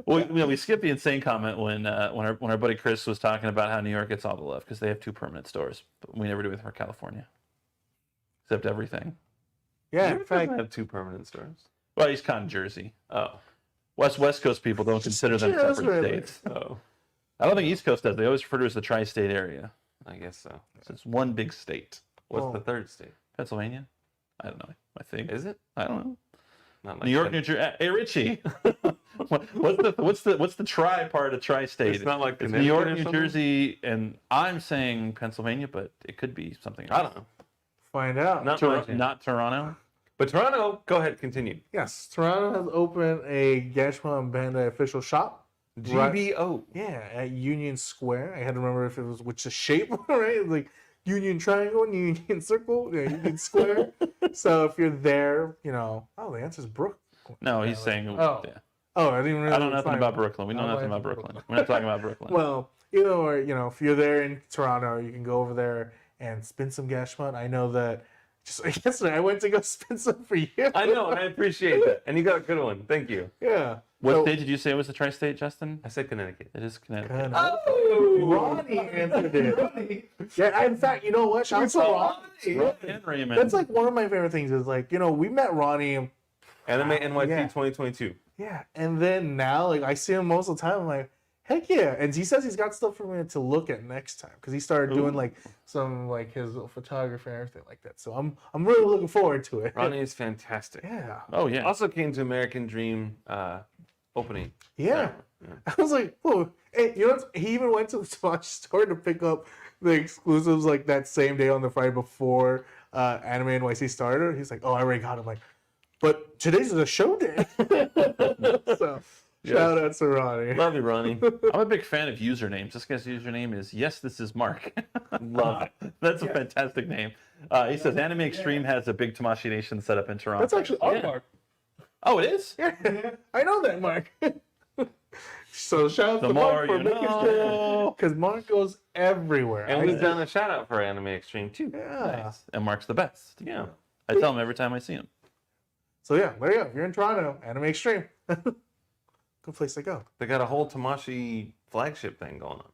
Well, we skipped the insane comment when our buddy Chris was talking about how New York gets all the love because they have 2 permanent stores, but we never do it for California, except everything. yeah. New In York fact, doesn't have 2 permanent stores. Well, he's kind of Jersey. Oh. West Coast people don't consider them Yeah, that's separate right. states. Oh. I don't think East Coast does. They always refer to it as the tri-state area. I guess so. So it's one big state. What's Well- the third state? Pennsylvania? I don't know. I think. Is it? I don't know. Not like New York, Pen- New Jersey. Hey, Richie. what's the tri part of tri-state? It's not like It's New Connecticut York, or New something? Jersey, and I'm saying Pennsylvania, but it could be something else. I don't know. find out. Not Tor- my jam. not Toronto. But Toronto, go ahead, continue. Yes, Toronto has opened a Gachapon Bandai official shop. Right- GBO. Yeah, at Union Square. I had to remember if it was which the shape, right? It's like Union Triangle and Union Circle, yeah, Union Square. So if you're there, you know, oh, the answer's Brook. No, he's saying. Oh. Yeah. Oh, I didn't even realize I know it was nothing fine. about Brooklyn. We know Oh, nothing yeah. about Brooklyn. We're not talking about Brooklyn. Well, either or, you know, if you're there in Toronto, you can go over there and spin some Gachapon. I know that just yesterday I went to go spin some for you. I know, and I appreciate that. And you got a good one. Thank you. Yeah. What So- state did you say was the tri-state, Justin? I said Connecticut. It is Connecticut. Kind of. Oh, Ronnie answered it. Yeah, in fact, you know what? Shout out to Ronnie. And Raymond. That's like one of my favorite things is like, you know, we met Ronnie. Anime NYC Yeah. 2022. Yeah. And then now, like, I see him most of the time. I'm like, heck yeah. And he says he's got stuff for me to look at next time because he started doing like some like his photography and everything like that. So I'm really looking forward to it. Ronnie is fantastic. Yeah. Oh yeah. Also came to American Dream opening. Yeah. I was like, whoa. Hey, you know what? He even went to the Tamashii store to pick up the exclusives like that same day on the Friday before Anime NYC started. He's like, oh, I already got it. I'm like, but today's the show day. So shout out to Ronnie. Love you, Ronnie. I'm a big fan of usernames. This guy's username is yes, this is Mark. Love it. That's a fantastic name. He says Anime Extreme has a big Tamashii Nation set up in Toronto. That's actually our Yeah. Mark. Oh, it is. Yeah, I know that, Mark. So shout out The to more Mark for you making know. sure, because Mark goes everywhere. And we've done a shout out for Anime Extreme too. Yeah. Nice. And Mark's the best. Yeah. I tell him every time I see him. So yeah, there you go. If you're in Toronto, Anime Extreme, good place to go. They got a whole Tamashii flagship thing going on.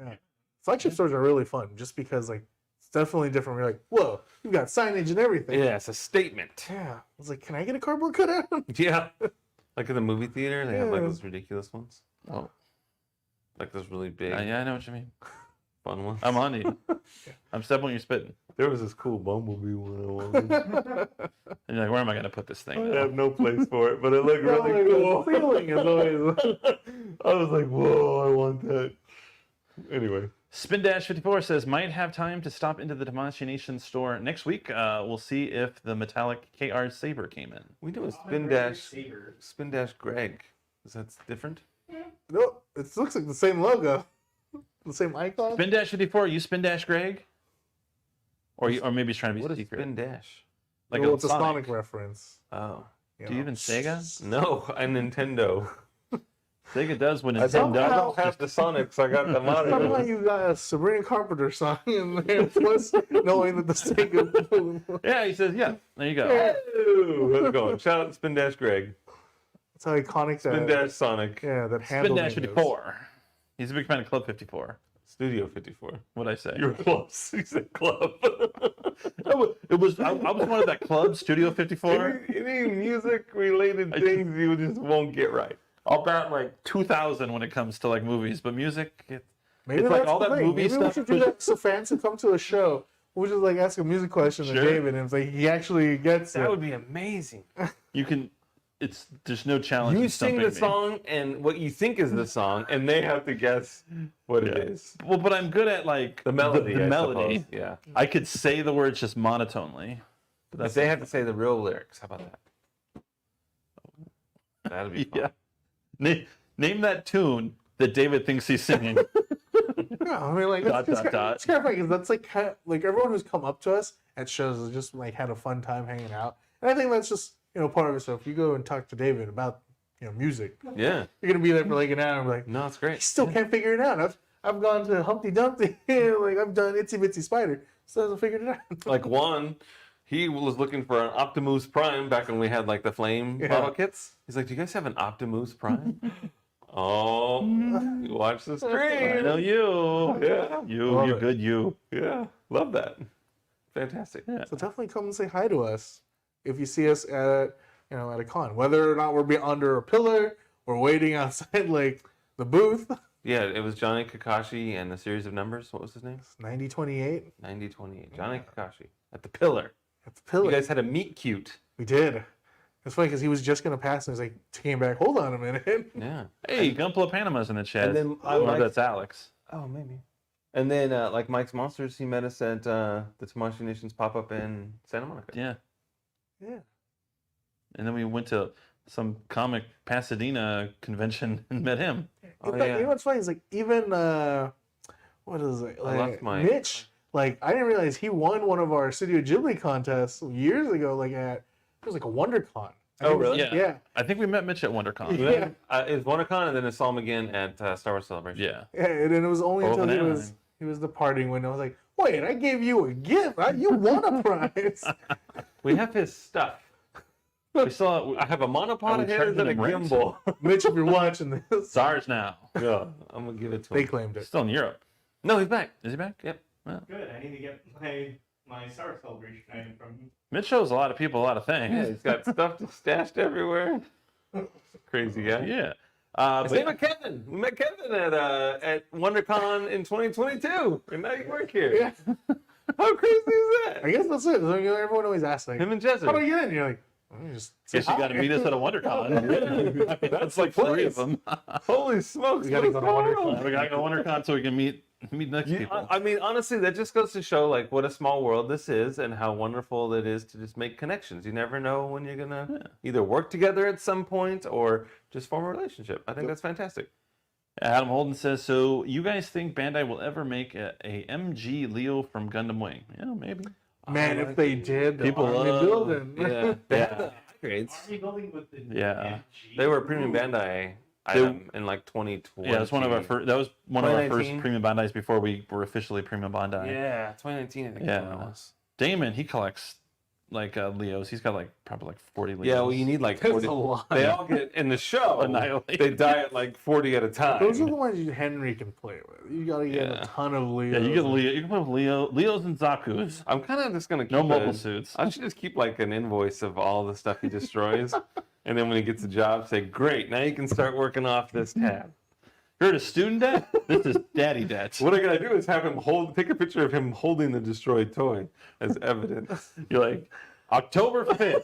Yeah, flagship stores are really fun, just because like definitely different. We're like, whoa, you've got signage and everything. Yeah, it's a statement. Yeah. I was like, can I get a cardboard cutout? Yeah. Like in the movie theater, they have like Yeah. those ridiculous ones. Oh, Like those really big, yeah, I know what you mean. fun ones. I'm on you. I'm stepping when you're spitting. There was this cool Bumblebee one I wanted. And you're like, where am I going to put this thing? I now? have no place for it, but it looked really Like, cool. the ceiling is always. I was like, whoa, I want that. Anyway. Spin Dash 54 says, might have time to stop into the Tamashii Nations store next week. We'll see if the metallic KR Saber came in. We do a Saber. Spin Dash Greg. Is that different? No, it looks like the same logo, the same icon. Spin Dash 54, you Spin Dash Greg? Or maybe he's trying to be What is secret. Spin Dash? Like Well, it's a Sonic reference. Oh. You Do you know. even Sega? No, a Nintendo. Sega does when I don't Nintendo. have the Sonics. I got the Somehow monitor. you got a Sabrina Carpenter song in there, plus knowing that the Sega. Yeah, he says, yeah, there you go. Ooh, how's it going? Shout out to Spin Dash Greg. That's how iconic that. Spin Dash Sonic. Yeah, that handle. Spin Dash name is. 54. He's a big fan of Club 54. Studio 54. What'd I say? You were close. You said club. It was. I was one of that club, Studio 54. Any music related things you just won't get right. I'll bet like 2000 when it comes to like movies, but music, Maybe It's that's like all the that thing. movie Maybe stuff we should do that so fans who come to a show. We'll just like ask a music question to Sure. David, and it's like he actually gets That it. would be amazing. you can. There's no challenge. You in sing stumping the me. song and what you think is the song, and they have to guess what it is. Well, but I'm good at like The melody. The I melody. suppose. Yeah. I could say the words just monotonely. But they have to say the real lyrics. How about that? That'd be fun. Yeah. Name that tune that David thinks he's singing. Yeah, I mean, like Dot, that's dot, dot. it's kind of funny because that's like kind of, like everyone who's come up to us at shows has just like had a fun time hanging out, and I think that's just part of it. So if you go and talk to David about music, Yeah. you're gonna be there for like an hour and be like, No, it's I great. still can't figure it out. I've gone to Humpty Dumpty, like I've done Itsy Bitsy Spider, still hasn't figured it out. Like one, he was looking for an Optimus Prime back when we had like the flame bottle kits. He's like, "Do you guys have an Optimus Prime?" Oh, you watch the I screen. know you. Yeah, Love You're it. good. You. yeah, love that. Fantastic. Yeah. So definitely come and say hi to us if you see us at at a con, whether or not we're be under a pillar or waiting outside like the booth. Yeah, it was Johnny Kakashi and a series of numbers. What was his name? 9028 9028. Johnny Kakashi at the pillar. at the pillar. You guys had a meet cute. We did. It's funny because he was just gonna pass and he's like, came back. Hold on a minute. Yeah. Hey, Gunpla Panama's in the chat. And then I don't know if that's Alex. Oh, maybe. And then, like Mike's Monsters, he met us at the Tamashii Nations pop up in Santa Monica. Yeah. Yeah. And then we went to some comic Pasadena convention and met him. Oh, In fact, yeah. you know what's funny is like even what is it? I left my- Mitch. Like I didn't realize he won one of our Studio Ghibli contests years ago. Like it was like a WonderCon. I Oh, think it was- really? Yeah. Yeah. I think we met Mitch at WonderCon. Yeah. Then, it was WonderCon, and then I saw him again at Star Wars Celebration. Yeah. Yeah, and then it was only Both until in he was departing when I was like, wait, I gave you a gift. You won a prize. We have his stuff. We saw I have a monopod we of his and a charging him rent? gimbal. Mitch, if you're watching this, it's ours now. Yeah, I'm gonna give it to they him. claimed it. Still in Europe. No, he's back. Is he back? Yep. Good. I need to get my Star Celebration item from you. Mitch shows a lot of people a lot of Yeah, things. he's got stuff stashed everywhere. Crazy guy. Yeah. His name is Kevin. We met Kevin at WonderCon in 2022, and now you work here. Yeah. How crazy is that? I guess that's it. So, everyone always asks like, Him and how do Jesse. I get in? You're like, "Oh, you just say Guess you got to hi." meet us at a WonderCon. That's like the 3 of place. them. Holy smokes! We gotta what's go to going WonderCon. on? We got to go WonderCon so we can meet next people. I mean, honestly, that just goes to show like what a small world this is, and how wonderful it is to just make connections. You never know when you're gonna either work together at some point or just form a relationship. I think that's fantastic. Adam Holden says, so you guys think Bandai will ever make a MG Leo from Gundam Wing? Yeah, maybe. Man, if they did, the People army love- Yeah, building. they had the upgrades. Army building with the Yeah. MG. They were a premium Bandai item in like 2020. Yeah, it was one of our first. That was one of our first 2019. premium Bandais before we were officially premium Bandai. Yeah, 2019, I think. Yeah. Is when it was. Damon, he collects like Leos. He's got like probably like 40 Leos. Yeah, well, you need like That's 40. a lot. They all get in the show. Annihilate. They die at like 40 at a time. Those are the ones Henry can play with. You gotta get Yeah. a ton of Leos. Yeah, you get Leo. You can play with Leos and Zaku's. I'm kind of just gonna keep No mobile suits. I should just keep like an invoice of all the stuff he destroys, and then when he gets a job, say, "Great, now you can start working off this tab." Heard of student debt? This is daddy debt. What I gotta do is have him take a picture of him holding the destroyed toy as evidence. You're like, October 5th,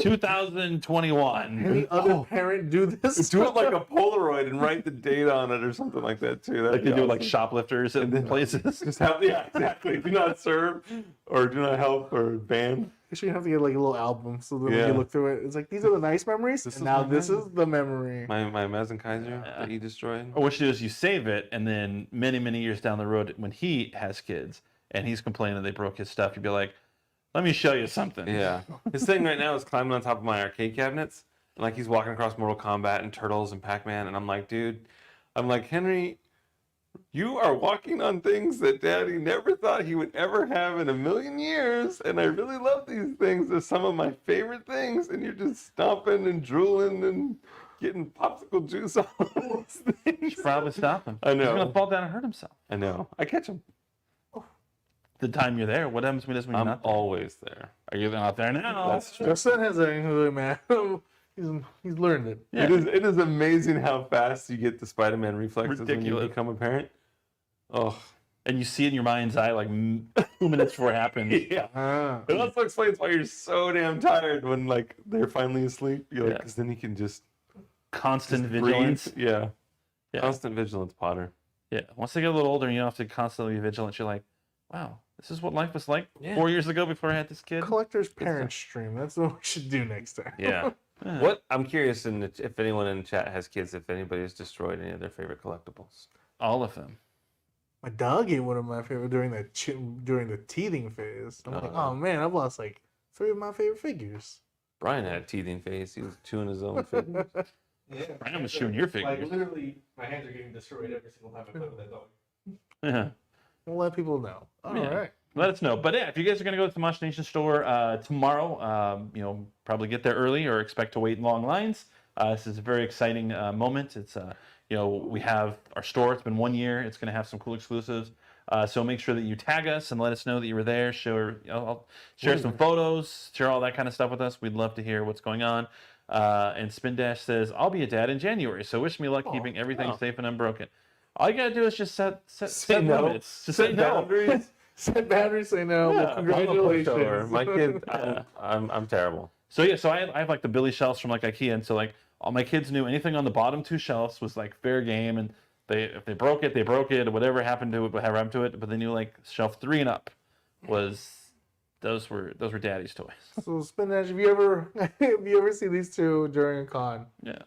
2021. Any other parent do this? Do it like a Polaroid and write the date on it or something like that too. Like That'd they be do like awesome. shoplifters in places. Just have exactly. Do not serve, or do not help, or ban. You should have to get like a little album so that when Yeah. you look through it, it's like these are the nice memories, This and is now my this memory. is the memory. My Mazenkaiser that he destroyed. Or what you do is you save it, and then many years down the road, when he has kids and he's complaining they broke his stuff, you'd be like, let me show you something. Yeah. His thing right now is climbing on top of my arcade cabinets. And like he's walking across Mortal Kombat and Turtles and Pac-Man. And I'm like, dude, Henry, you are walking on things that Daddy never thought he would ever have in a million years. And I really love these things. They're some of my favorite things. And you're just stomping and drooling and getting popsicle juice on those things. Should probably stop him. I know. He's going to fall down and hurt himself. I know. I catch him. The time you're there, what happens when you're I'm not there? always there. Are you not there now? That's true. Justin has a man. He's learned it. Yeah. It is amazing how fast you get the Spider-Man reflexes when you Ridiculous. become a parent. Oh, And you see it in your mind's eye like 2 minutes before it happens. yeah. Ah. It also explains why you're so damn tired when like they're finally asleep. You're like, Yeah. because then you can just Constant breathe. vigilance. Yeah. Yeah. Constant vigilance, Potter. Yeah. Once they get a little older and you don't have to constantly be vigilant, you're like, wow, this is what life was like 4 years ago before I had this kid. Collector's parent stream. That's what we should do next time. Yeah. Yeah. What I'm curious if anyone in the chat has kids, if anybody has destroyed any of their favorite collectibles. All of them. My dog ate one of my favorite during the teething phase. I'm like, oh man, I've lost like 3 of my favorite figures. Brian had a teething face. He was chewing his own figures. Yeah, Brian was shooting your Like figures. literally, my hands are getting destroyed every single time I play with that dog. Yeah. We'll let people know. All right. Yeah. Let us know. But yeah, if you guys are going to go to the Tamashii Nations Store tomorrow, probably get there early or expect to wait in long lines. This is a very exciting moment. It's, we have our store. It's been 1 year. It's going to have some cool exclusives. So make sure that you tag us and let us know that you were there. Share some photos, share all that kind of stuff with us. We'd love to hear what's going on. And Spin Dash says, I'll be a dad in January. So wish me luck keeping everything safe and unbroken. All you got to do is just set no. limits. Just say Set no. boundaries. Set boundaries, say no. Yeah, Well, I'm a congratulations. My kid, I'm terrible. So yeah, so I have like the Billy shelves from like IKEA, and so like all my kids knew anything on the bottom 2 shelves was like fair game, and if they broke it, or whatever happened to it, whatever happened to it. But they knew like shelf 3 and up was those were daddy's toys. So Spinach, if you ever see these 2 during a con, Yeah.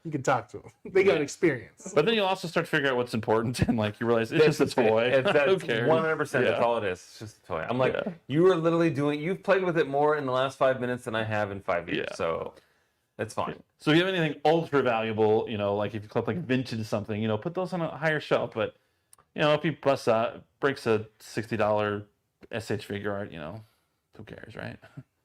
you can talk to them. They got experience. But then you'll also start to figure out what's important, and like you realize it's just a toy. It's Who cares? 100%. That's Yeah. all it is. It's just a toy. I'm like, Yeah. you are literally you've played with it more in the last 5 minutes than I have in 5 years. Yeah. So it's fine. So if you have anything ultra valuable, like if you collect like vintage something, put those on a higher shelf. But if you breaks a $60 SH figure art, who cares, right?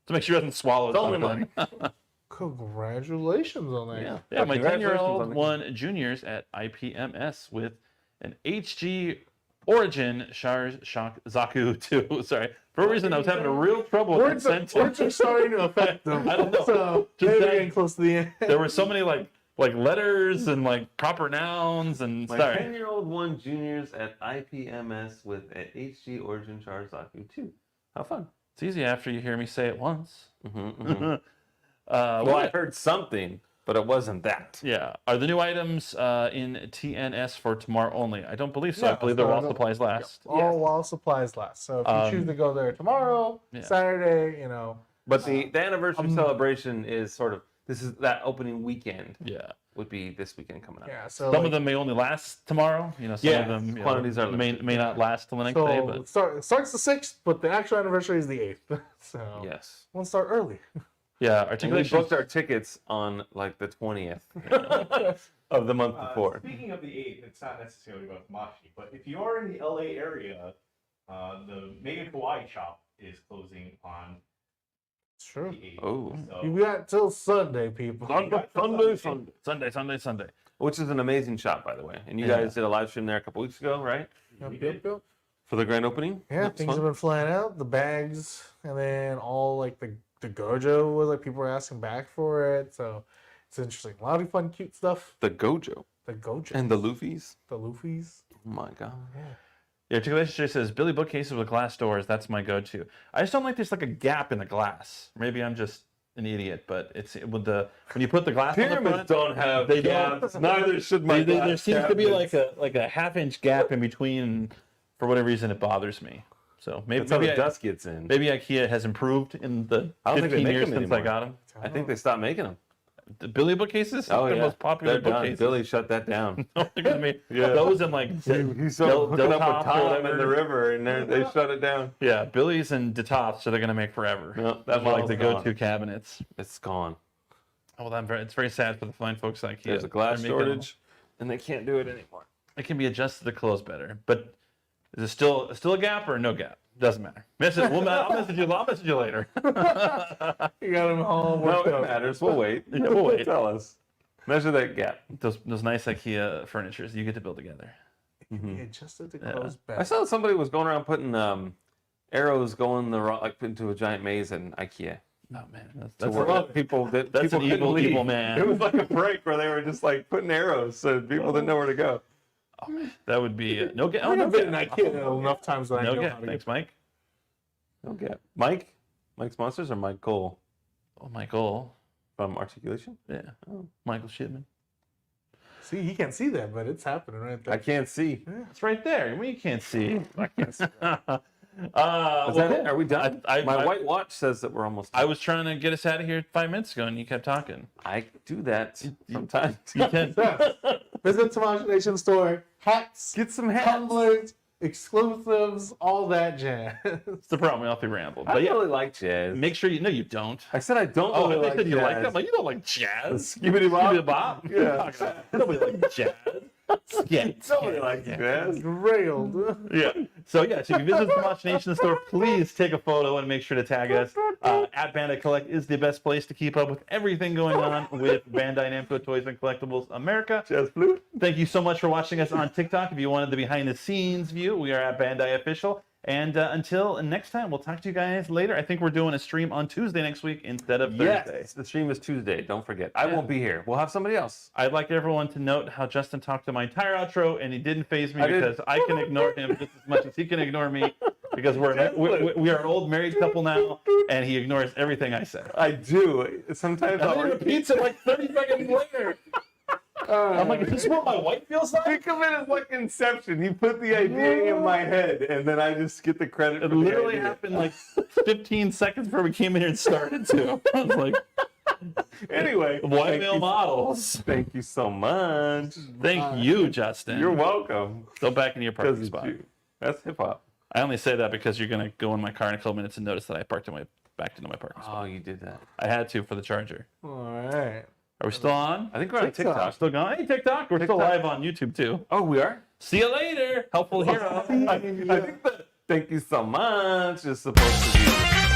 To make sure it doesn't swallow It's only something. Congratulations on that. Yeah, my Congratulations 10-year-old on the- won juniors at IPMS with an HG Origin Zaku 2. Sorry. For a reason, I was having a real trouble with Words that are sentence. starting to affect them. I don't know. So Just maybe that- getting close to the end. There were so many like letters and like proper nouns and My sorry. 10-year-old won juniors at IPMS with an HG Origin Charizard 2. How fun. It's easy after you hear me say it once. Well, I What? heard something, but it wasn't that. Yeah. Are the new items in TNS for tomorrow only? I don't believe so. I Yeah, believe they're so while I don't- supplies last. All while supplies last. So if you choose to go there tomorrow, yeah. Saturday, But the anniversary celebration is sort of, this is that opening weekend Yeah. would be this weekend coming up. yeah. So Some of them may only last tomorrow. Some Yeah, of them quantities are may not last till the next day. But it starts the 6th, but the actual anniversary is the 8th. So Yes. we'll start early. yeah, And we articulation. booked our tickets on like the 20th of the month before. Speaking of the 8th, it's not necessarily about Tamashii, but if you are in the LA area, the Mega Kawaii shop is closing on It's true. the 80s. Oh. So, You got till Sunday, people. Sunday. Which is an amazing shop, by the way. And you Yeah. guys did a live stream there a couple weeks ago, right? Yep. For the grand opening. Yeah, That was things fun. have been flying out. The bags, and then all like the Gojo was like people were asking back for it. So it's interesting. A lot of fun, cute stuff. The Gojo The Gojo and the Luffy's. the Luffy's. Oh my god. Yeah, Articulation says Billy bookcases with glass doors. That's my go-to. I just don't like there's like a gap in the glass. Maybe I'm just an idiot, but it's with the when you put the glass on the front, don't have they don't. Neither should my there seems to be cabinets. like a half-inch gap in between. And for whatever reason, it bothers me. So maybe That's how the maybe, dust gets in. maybe IKEA has improved in the I don't think they 15 make years them since I anymore. got them. I think they stopped making them. The Billy bookcases, Oh the yeah, most popular they're done. bookcases. Billy shut that down. They're gonna be Yeah. those and like He's so hooking up with Deltop or Tom in the river, and they shut it down. Yeah, Billy's and Detofts, so they're gonna make forever. Yep, that Those are like model's the gone. go-to cabinets. It's gone. Oh, well, it's very sad for the fine folks like IKEA. There's a glass They're making them- shortage, and they can't do it anymore. It can be adjusted to close better, but is it still a gap or no gap? Doesn't matter. I'll message you. I'll message you later. You got them all No, worked it out. matters. We'll wait. Yeah, we'll wait. Tell us. Measure that gap. Those nice IKEA furnitures you get to build together. Yeah, just to close back. I saw somebody was going around putting arrows going like into a giant maze in IKEA. Oh man, To that's where a, people that's people an couldn't leave. evil man. It was like a prank where they were just like putting arrows so people didn't know where to go. that would be no gap. Oh, I've no been in gap. IKEA enough times that I No know how gap. to Thanks, get. Mike. No gap. Mike's Monsters or Mike Cole Oh, Michael. from Articulation? Yeah. Oh. Michael Shipman. See, he can't see that, but it's happening right there. I can't see. It's right there. We can't see. I can't see. Is Is that it? Are we done? I- My white watch says that we're almost I done. was trying to get us out of here 5 minutes ago, and you kept talking. I do that from time to You time. can. Visit Tamashii Nations Store. Hats, Get some hats. tumblers, exclusives, all that jazz. It's the problem. We all three rambled. I But yeah, really like jazz. make sure you. No, you don't. I said I don't Oh, really they like said you jazz. like that. I'm like, you don't like jazz. Skibbity bop. Skibbity bop. Yeah. Nobody likes jazz. Nobody likes jazz. Railed. Yeah. So yeah, so if you visit the Tamashii Nations Store, please take a photo and make sure to tag us. At Bandai Collect is the best place to keep up with everything going on with Bandai Namco Toys and Collectibles America. Jazz flute. Thank you so much for watching us on TikTok. If you wanted the behind the scenes view, we are at Bandai Official. And until next time, we'll talk to you guys later. I think we're doing a stream on Tuesday next week instead of Thursday. Yes, the stream is Tuesday. Don't forget. I won't be here. We'll have somebody else. I'd like everyone to note how Justin talked to my entire outro, and he didn't phase me I did. because I can ignore him just as much as he can ignore me, because we are an old married couple now, and he ignores everything I say. I do. Sometimes And I'll then he repeats it like 30 seconds later. I'm like, is this what my wife feels like? think of it as like Inception. He put the idea in my head, and then I just get the credit. It for literally the idea. happened like 15 seconds before we came in here and started to. I was like, Anyway, white thank male you- models. Thank you so much. Thank you, Justin. You're welcome. Go back in your Because parking it's spot. you. That's hip hop. I only say that because you're going to go in my car in a couple minutes and notice that I parked in backed into my parking spot. Oh, you did that. I had to for the charger. All right. Are we still on? I think we're on TikTok. TikTok. Still going? Hey, TikTok. We're still TikTok. live on YouTube, too. Oh, we are? See you later. Helpful hero. I think the thank you so much is supposed to be.